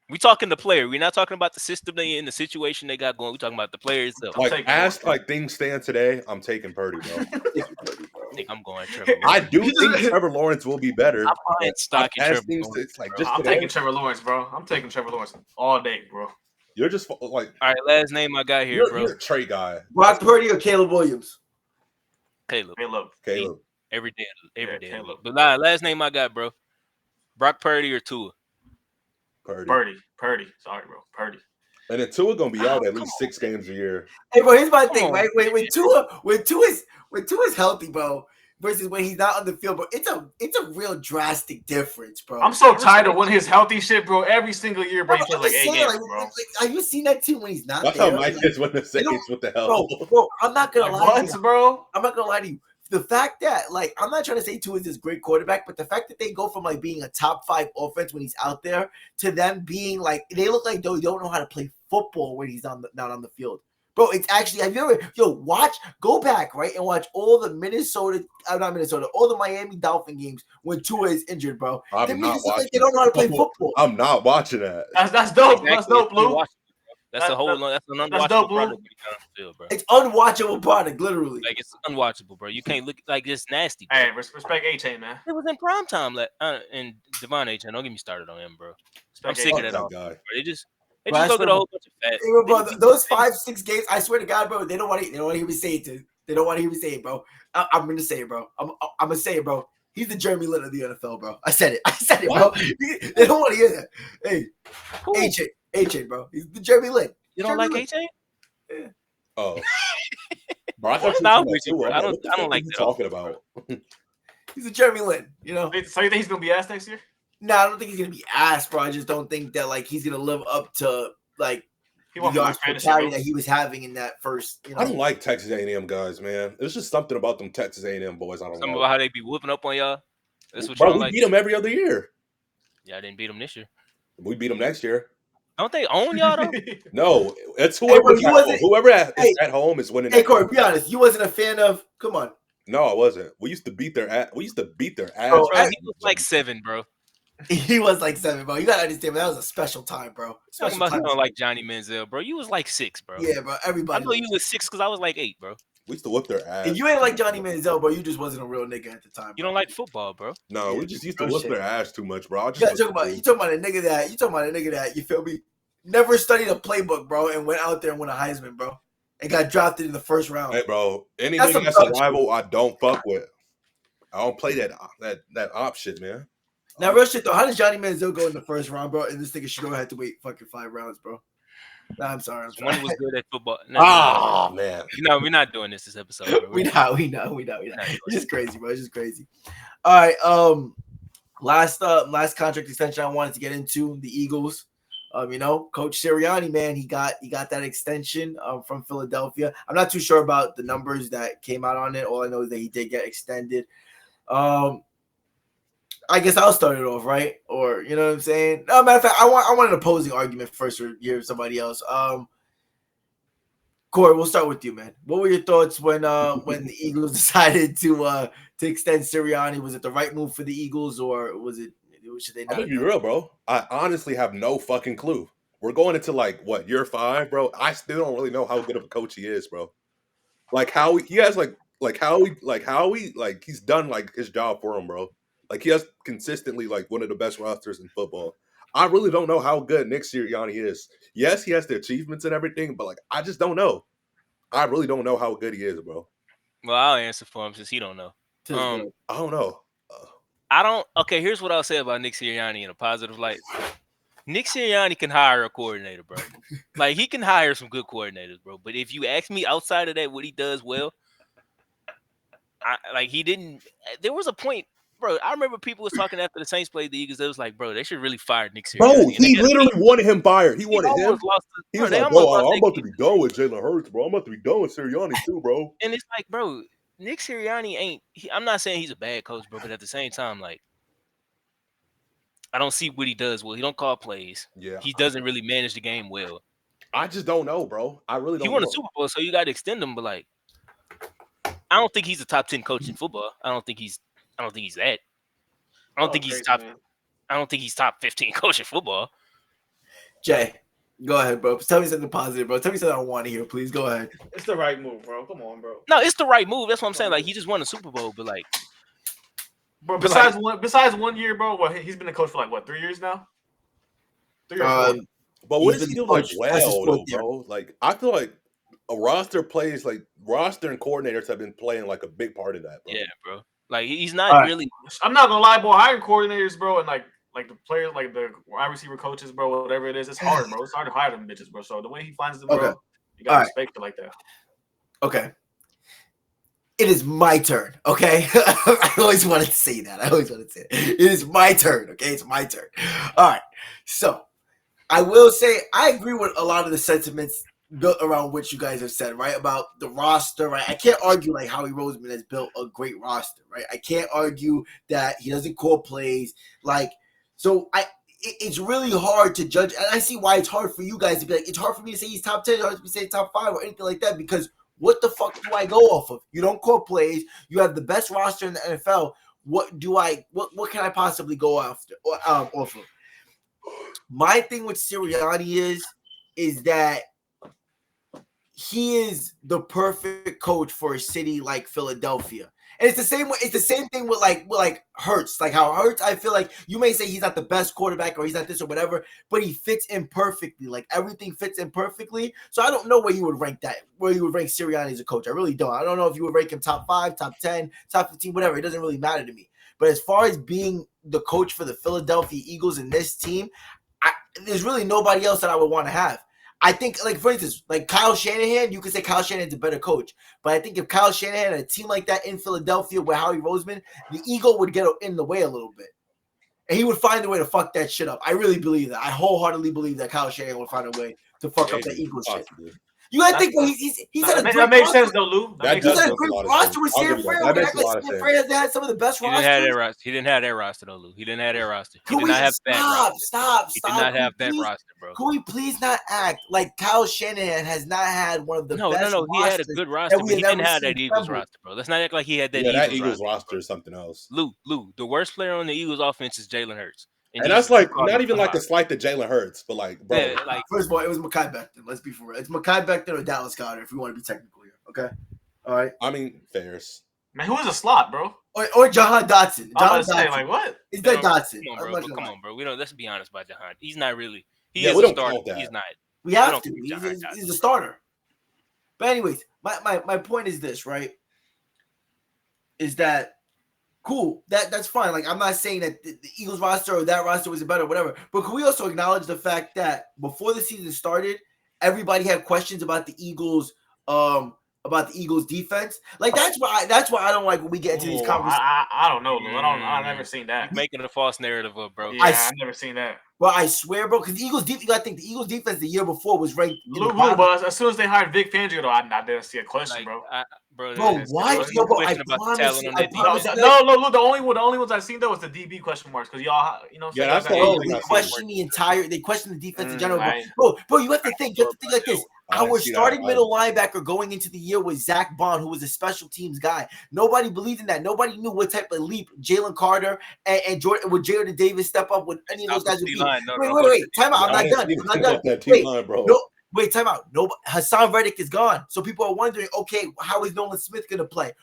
We talking the player. We're not talking about the system they in, the situation they got going. We talking about the player itself. Like as like things stand today, I'm taking Purdy, bro. I think I'm going Trevor Lawrence. I do think Trevor Lawrence will be better. I'm buying stock in As Trevor things, Lawrence. it's like bro. just I'm today, taking Trevor Lawrence, bro. I'm taking Trevor Lawrence all day, bro. you're just like All right, last name I got here, bro. you're a Trey guy. Brock Purdy or Caleb Williams? Caleb. Caleb. Every day. Caleb. But last name I got, bro. Brock Purdy or Tua? Purdy. Sorry, bro. Purdy. And then Tua gonna be out at least 6 games a year. Hey, bro, here's my thing, on. right? When Tua's healthy, bro, versus when he's not on the field, bro, it's a real drastic difference, bro. I'm so tired of when his healthy shit, bro. Every single year, bro, he plays I'm like just 8 saying, games, bro. have you seen that team when he's not That's there? how Mike is when the Saints with the hell. Bro, I'm not gonna Like, lie to what, you. bro? I'm not gonna lie to you. The fact that, like, I'm not trying to say Tua is this great quarterback, but the fact that they go from like being a top 5 offense when he's out there to them being like they look like they don't know how to play football when he's not on the field. Bro, it's actually, have you ever, go back, right, and watch all the all the Miami Dolphin games when Tua is injured, bro. I'm not watching. Like they don't know how to play football. I'm not watching that. That's dope. Exactly. That's dope, Lou. That's an unwatchable dope, Lou. product when you got on the field, bro. It's unwatchable product, literally. Like it's unwatchable, bro. You can't look like it's nasty. Bro. Hey, respect A-Chain, man. It was in prime time, and Devon A-Chain. Don't get me started on him, bro. I'm Respect sick of A-Chain. that. guy. Bro. They just Bro, I go get swear, a whole bunch of fat. Hey, bro, those 5-6 games, I swear to God, bro, they don't want to hear me say it. They don't want to hear me say it, bro. I'm gonna say it, bro. I'm gonna say it, bro. He's the Jeremy Lin of the NFL, bro. I said it, bro. They don't want to hear that. Hey, A-Chain, bro. He's the Jeremy Lin. You don't Jeremy like Lin. A-Chain? Oh, bro, I thought you No, were with you, bro. I don't like that. talking about. He's a Jeremy Lin, you know. So you think he's gonna be asked next year? No, I don't think he's gonna be asked, bro. I just don't think that like he's gonna live up to like He the won't be yards per fantasy, carry bro. that he was having in that first. I don't like Texas A&M guys, man. There's just something about them Texas A&M boys. I don't Something know. about how they be whooping up on y'all. That's what Bro, you we don't like. beat them every other year. Yeah, I didn't beat them this year. We beat them next year. Don't they own y'all though? No, it's Hey, whoever's bro, is at home is winning. Hey, Corey, be honest. You wasn't a fan of. Come on. No, I wasn't. We used to beat their ass. We used to beat their ass. Bro, Bro, he was like 7, bro. He was like 7, bro. You gotta understand, but that was a special time, bro. Talking Special about time. someone like Johnny Manziel, bro. You was like 6, bro. Yeah, bro. I Everybody. know you was 6 because I was like 8, bro. We used to whip their ass. If you ain't like Johnny Manziel, bro, you just wasn't a real nigga at the time. You don't like football, bro. No, Yeah, we just used to real whip shit. their ass too much, bro. You talking about a nigga that you feel me? Never studied a playbook, bro, and went out there and won a Heisman, bro, and got drafted in the first round. Hey, bro. Any That's nigga some that's a thug shit. rival, I don't fuck with. I don't play that op shit, man. Now, real shit though, how does Johnny Manziel go in the first round, bro? And this nigga should have had to wait fucking 5 rounds, bro. Nah, I'm sorry. One was good at football. No, Oh man. no, we're not doing this episode. Bro. we know. It's just crazy, bro. It's just crazy. All right, Last contract extension I wanted to get into, the Eagles. Coach Sirianni, man, he got that extension from Philadelphia. I'm not too sure about the numbers that came out on it. All I know is that he did get extended. I guess I'll start it off, right? Or you know what I'm saying? No, matter of fact, I want an opposing argument first, or hear somebody else. Corey, we'll start with you, man. What were your thoughts when the Eagles decided to extend Sirianni? Was it the right move for the Eagles, or should they not? I'm gonna be real, bro. I honestly have no fucking clue. We're going into like what, year 5, bro. I still don't really know how good of a coach he is, bro. Like how he has he's done like his job for him, bro. Like he has consistently like one of the best rosters in football. I really don't know how good Nick Sirianni is. Yes, he has the achievements and everything, but like I just don't know. I really don't know how good he is, bro. Well, I'll answer for him since he don't know. I don't know. Okay, here's what I'll say about Nick Sirianni in a positive light. Nick Sirianni can hire a coordinator, bro. Like he can hire some good coordinators, bro. But if you ask me outside of that, what he does well, he didn't. There was a point, bro. I remember people was talking after the Saints played the Eagles. They was like, bro, they should really fire Nick Sirianni. Bro, he literally wanted him fired. He wanted him. He was like, bro, I'm about to be done with Jalen Hurts, bro. I'm about to be done with Sirianni too, bro. And it's like, bro, Nick Sirianni ain't. I'm not saying he's a bad coach, bro, but at the same time, like, I don't see what he does well. He don't call plays. Yeah, he doesn't really manage the game well. I just don't know, bro. I really don't. He won a Super Bowl, so you got to extend him. But like, I don't think he's a top 10 coach in football. I don't think he's that. I don't think he's top. Man. I don't think he's top 15 coach in football. Jay, go ahead, bro. Tell me something positive, bro. Tell me something I want to hear, please. Go ahead. It's the right move, bro. Come on, bro. No, it's the right move. That's what I'm saying. Like, he just won a Super Bowl, but like, bro. Besides 1 year, bro. Well, he's been a coach for like what, 3 years now? 3 or 4. But what is he doing like well, though, bro? Like, I feel like a roster and coordinators have been playing like a big part of that, bro. Yeah, bro. Like, he's not really. I'm not gonna lie, boy. Hiring coordinators, bro, and like the players, like the wide receiver coaches, bro, whatever it is, it's hard, bro. It's hard to hire them bitches, bro. So the way he finds them, bro, you gotta respect it like that. Okay. It is my turn, okay? I always wanted to say that. It is my turn, okay? It's my turn. All right. So I will say I agree with a lot of the sentiments built around what you guys have said, right? About the roster, right? I can't argue like Howie Roseman has built a great roster, right? I can't argue that he doesn't call plays. Like, so it's really hard to judge. And I see why it's hard for you guys to be like, it's hard for me to say he's top 10, it's hard for me to say top 5 or anything like that, because what the fuck do I go off of? You don't call plays. You have the best roster in the NFL. What can I possibly go off of? My thing with Sirianni is that he is the perfect coach for a city like Philadelphia. And it's the same way. It's the same thing with like Hurts. Like how Hurts, I feel like you may say he's not the best quarterback or he's not this or whatever, but he fits in perfectly. Like everything fits in perfectly. So I don't know where you would rank Sirianni as a coach. I really don't. I don't know if you would rank him top 5, top 10, top 15, whatever. It doesn't really matter to me. But as far as being the coach for the Philadelphia Eagles in this team, there's really nobody else that I would want to have. I think, like, for instance, like Kyle Shanahan, you could say Kyle Shanahan's a better coach. But I think if Kyle Shanahan had a team like that in Philadelphia with Howie Roseman, the ego would get in the way a little bit. And he would find a way to fuck that shit up. I really believe that. I wholeheartedly believe that Kyle Shanahan would find a way to fuck up that Eagles shit. You gotta think he's had a great that makes sense though, Lou. He's had a great roster with San Fran. San Fran has had some of the best rosters. He didn't have that roster though, Lou. He didn't have that roster. He did not have that roster. Stop. He did not have that roster, bro. Can we please not act like Kyle Shanahan has not had one of the best? No. He had a good roster, but he didn't have that Eagles roster, bro. Let's not act like he had that Eagles roster. That Eagles roster is something else. Lou, the worst player on the Eagles offense is Jalen Hurts. And that's like not even like a slight to Jalen Hurts, but like, bro. Yeah, like, first of all, it was Mekhi Becton. Let's be for real. It's Mekhi Becton or Dallas Goedert, if we want to be technical here. Okay, all right. I mean, fairs. Man, who is a slot, bro? Or Jahan Dotson. I was say, like, what? It's that Dotson. Come on, bro. We don't. Let's be honest about Jahan. He's not really. He is a starter. He's not. We have to. He's a starter. But anyways, my point is this, right? Is that cool? That's fine. Like, I'm not saying that the Eagles roster or that roster was better, whatever. But can we also acknowledge the fact that before the season started, everybody had questions about the Eagles' about the Eagles defense. Like that's why I don't like when we get into these conversations. I don't know, Lou. I've never seen that. You're making a false narrative up, bro. Yeah, I've never seen that. Bro, I swear, bro, because the Eagles defense, you gotta think the Eagles defense the year before was ranked. Lou, but as soon as they hired Vic Fangio, though, I didn't see a question, bro. Bro, what? Yo, bro, I promise you. No, Lou, the only ones I've seen though was the DB question marks because y'all, Yeah, that's the only. They question the entire. They question the defense in general, bro. You have to think. You have to think like this. Our starting middle linebacker going into the year was Zach Bond, who was a special teams guy. Nobody believed in that. Nobody knew what type of leap Jalen Carter and Jordan would Jordan Davis step up with any of those guys would be. Wait. Time out. I'm not done. Wait, time out. No, Hassan Reddick is gone. So people are wondering, okay, how is Nolan Smith going to play?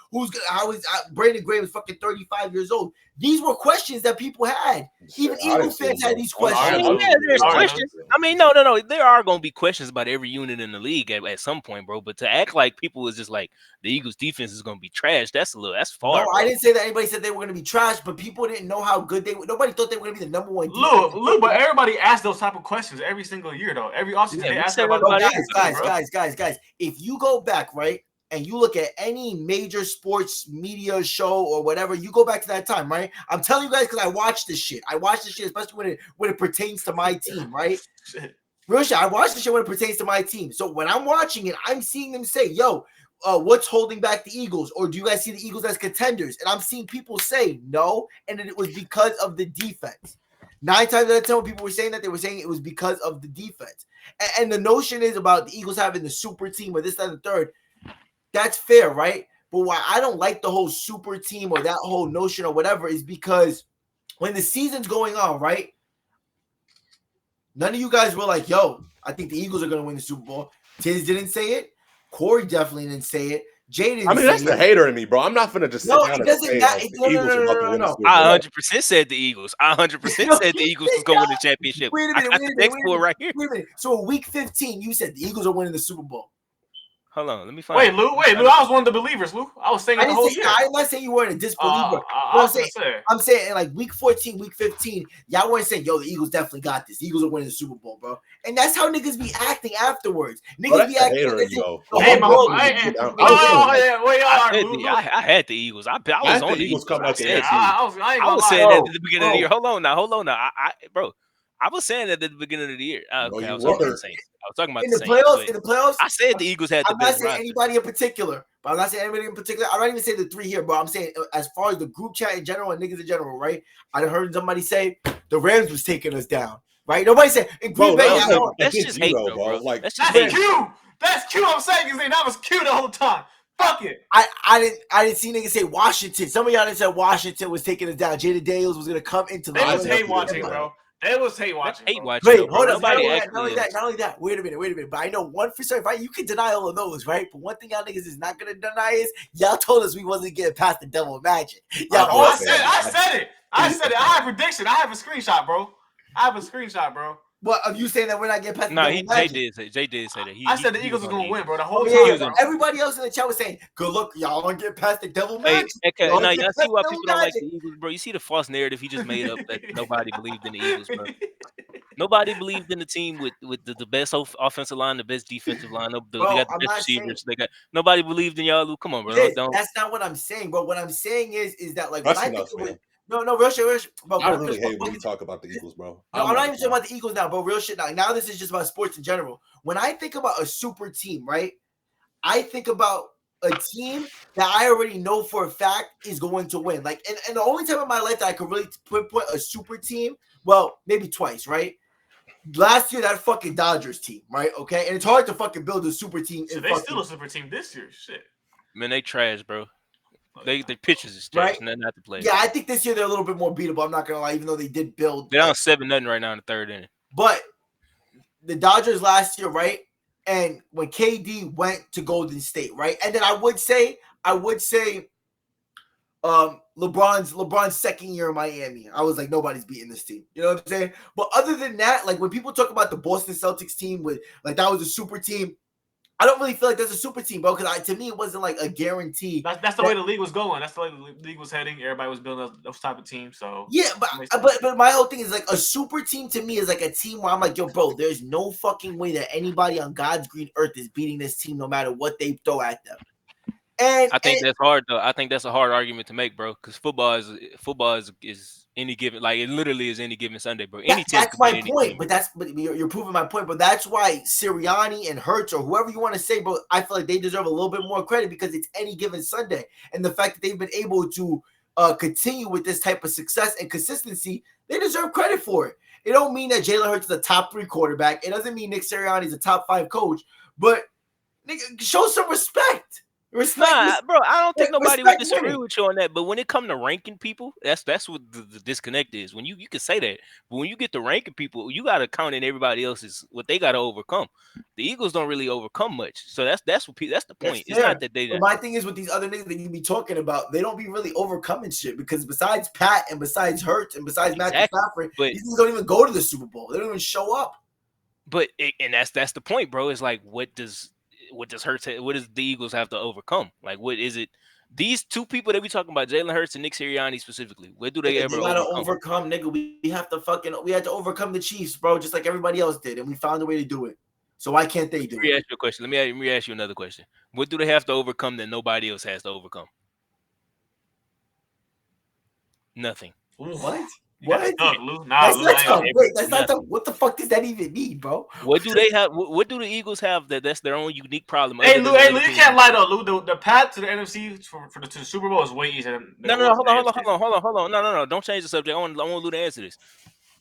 How is Brandon Graham is fucking 35 years old? These were questions that people had. Even Eagles fans had these questions. There's questions. No. There are going to be questions about every unit in the league at some point, bro. But to act like people is just like the Eagles defense is going to be trash, that's far. No, bro. I didn't say that anybody said they were going to be trash, but people didn't know how good they were. Nobody thought they were going to be the number one defense. Lou, but everybody asks those type of questions every single year, though. Every offseason they ask about guys. If you go back, right, and you look at any major sports media show or whatever, you go back to that time, right? I'm telling you guys because I watched this shit. Especially when it pertains to my team, right? Real shit. I watched this shit when it pertains to my team. So when I'm watching it, I'm seeing them say, yo, what's holding back the Eagles? Or do you guys see the Eagles as contenders? And I'm seeing people say no, and it was because of the defense. 9 times out of 10 when people were saying that, they were saying it was because of the defense. And the notion is about the Eagles having the super team or this, that, and the third. That's fair, right? But why I don't like the whole super team or that whole notion or whatever is because when the season's going on, right? None of you guys were like, yo, I think the Eagles are going to win the Super Bowl. Tiz didn't say it. Corey definitely didn't say it. Jay didn't that's the hater in me, bro. I'm not going to just sit down and say the Eagles are about to win the Super Bowl. I 100% said the Eagles. I 100% said the Eagles was going to win the championship. Wait a minute. So week 15, you said the Eagles are winning the Super Bowl. Hold on, let me find. Wait, Lou, I was one of the believers, Lou. I was saying it the whole year. I'm not saying you weren't a disbeliever. I'm saying in like week 14, week 15, y'all weren't saying, yo, the Eagles definitely got this. The Eagles are winning the Super Bowl, bro. And that's how niggas be acting afterwards. Niggas be acting. I had the Eagles. I was on the Eagles. I was saying that at the beginning of the year. Hold on now. Bro. I was saying that at the beginning of the year. I was talking about the Saints. In the playoffs, I said the Eagles had the best roster. I'm not saying anybody in particular, but I'm not saying anybody in particular. I'm not even saying the 3 here, but I'm saying as far as the group chat in general and niggas in general, right? I heard somebody say the Rams was taking us down, right? Nobody said in Green Bay. That's just hate, bro. Like, that's cute. That's cute. I'm saying is that was cute the whole time. Fuck it. I didn't see niggas say Washington. Some of y'all didn't say Washington was taking us down. Jaden Daniels was gonna come into the. They was hate watching, bro. It was hate watching. Wait, hold on. Not only that. Wait a minute. But I know one for certain, right? You can deny all of those, right? But one thing y'all niggas is not gonna deny is y'all told us we wasn't getting past the devil magic. I said it. I have a prediction. I have a screenshot, bro. What of you saying that we're not getting past? No, Jay did say that. I said the Eagles was gonna win, bro. The whole time. Everybody else in the chat was saying, "Good luck, y'all don't get past the devil magic." Y'all see why people don't like the Eagles, bro. You see the false narrative he just made up that nobody believed in the Eagles, bro. Nobody believed in the team with the best offensive line, the best defensive line. They got the best receivers. Nobody believed in y'all. Come on, bro. That's not what I'm saying, bro. What I'm saying is that like when I think of it. No, real shit. Bro, I really hate when you talk about the Eagles, bro. No, I'm not even talking about the Eagles now, bro. Real shit. Now this is just about sports in general. When I think about a super team, right? I think about a team that I already know for a fact is going to win. Like, and the only time in my life that I could really pinpoint a super team, well, maybe twice, right? Last year, that fucking Dodgers team, right? Okay, and it's hard to fucking build a super team. So they still a super team this year. Shit, man, they trash, bro. They pitchers is trash, and not to play. Yeah, I think this year they're a little bit more beatable. I'm not gonna lie, even though they did build. They're down 7-0 right now in the third inning. But the Dodgers last year, right? And when KD went to Golden State, right? And then I would say, LeBron's second year in Miami. I was like, nobody's beating this team. You know what I'm saying? But other than that, like when people talk about the Boston Celtics team with like that was a super team. I don't really feel like that's a super team, bro, because to me it wasn't like a guarantee. That's the way the league was going. That's the way the league was heading. Everybody was building those type of teams. So yeah, but my whole thing is like a super team to me is like a team where I'm like, yo, bro, there's no fucking way that anybody on God's green earth is beating this team no matter what they throw at them. And I think that's hard though. I think that's a hard argument to make, bro. Because football is any given, like it literally is any given Sunday, bro. Any team that's can my beat any point. team. But you're proving my point. But that's why Sirianni and Hurts or whoever you want to say, bro, I feel like they deserve a little bit more credit because it's any given Sunday, and the fact that they've been able to continue with this type of success and consistency, they deserve credit for it. It don't mean that Jalen Hurts is a top 3 quarterback. It doesn't mean Nick Sirianni is a top 5 coach. But nigga, show some respect. Nah, bro, I don't think nobody would disagree winning. with you on that. But when it comes to ranking people, that's what the disconnect is. When you can say that, but when you get to ranking people, you got to count in everybody else's what they got to overcome. The Eagles don't really overcome much, so that's the point. It's not that they. But my thing is with these other niggas that you be talking about, they don't be really overcoming shit because besides Pat and besides Hurts and besides Matthew Stafford, these niggas don't even go to the Super Bowl. They don't even show up. But and that's the point, bro. It's like what does Hurts? What does the Eagles have to overcome? Like, what is it? These two people that we talking about, Jalen Hurts and Nick Sirianni specifically, what do they ever overcome? Nigga, we had to overcome the Chiefs, bro, just like everybody else did, and we found a way to do it. So why can't they do it? Let me ask you a question. Let me ask you another question. What do they have to overcome that nobody else has to overcome? Nothing. What? What? That's not tough. What the fuck does that even mean, bro? What do they have? What do the Eagles have that's their own unique problem? Hey, Lou, you can't lie though, Lou. The path to the NFC to the Super Bowl is way easier than No, hold on. No. Don't change the subject. I want Lou to answer this.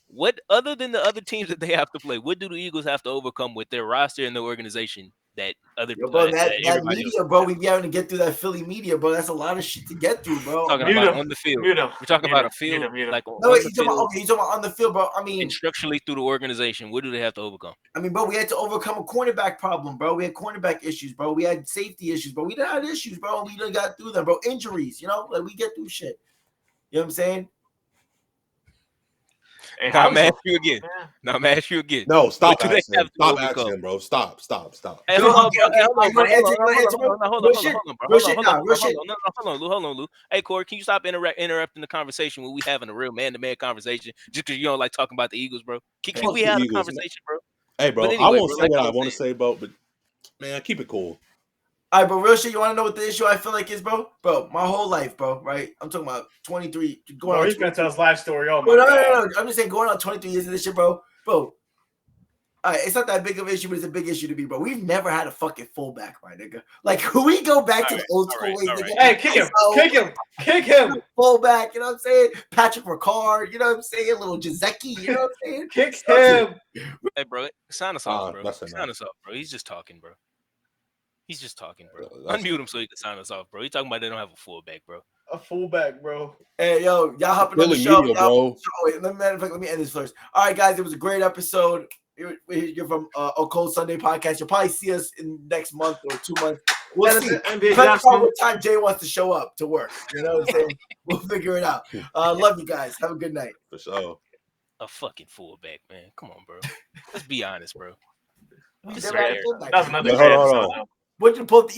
What, other than the other teams that they have to play, what do the Eagles have to overcome with their roster and their organization that other bro, that media, bro, we be having to get through that Philly media, bro. That's a lot of shit to get through, bro. Talking about on the field. We're talking about a field. Like no, wait, you talking about on the field, bro. I mean, and structurally through the organization, what do they have to overcome? I mean, bro, we had to overcome a cornerback problem, bro. We had cornerback issues, bro. We had safety issues, bro. We done had issues, bro. We done got through them, bro. Injuries, you know, like we get through shit. You know what I'm saying? Hey, now I'm asking you again. No, stop asking. Stop asking, bro. Stop. Hey, hold on, Lou. Hey, Corey, can you stop interrupting the conversation when we having a real man-to-man conversation just because you don't like talking about the Eagles, bro? Can we have a conversation, bro? Hey, bro, anyway, I won't say what I want to say, bro, but man, keep it cool. All right, but real shit, you want to know what the issue I feel like is, bro? Bro, my whole life, bro, right? I'm talking about 23. Going on. He's going to tell his life story. Oh, my God. No. I'm just saying, going on 23 years of this shit, bro. Bro, all right, it's not that big of an issue, but it's a big issue to me, bro. We've never had a fucking fullback, my nigga. Like, we go back to the old school ways, nigga. Hey, kick him. Fullback, you know what I'm saying? Patrick Ricard, you know what I'm saying? Little Jazeki, you know what I'm saying? Kick him. Hey, bro, sign us off, bro. Sign us off, bro. He's just talking, bro. Unmute him so he can sign us off, bro. He's talking about they don't have a fullback, bro. A fullback, bro. Hey, yo, y'all hopping on the show. Bro. Wait, let me end this first. All right, guys, it was a great episode. You're from a Cold Sunday podcast. You'll probably see us in next month or 2 months. We'll see. Depending on what time Jay wants to show up to work. You know what I'm saying? We'll figure it out. Love you guys. Have a good night. For sure. A fucking fullback, man. Come on, bro. Let's be honest, bro. That's another hold on. What'd you pull the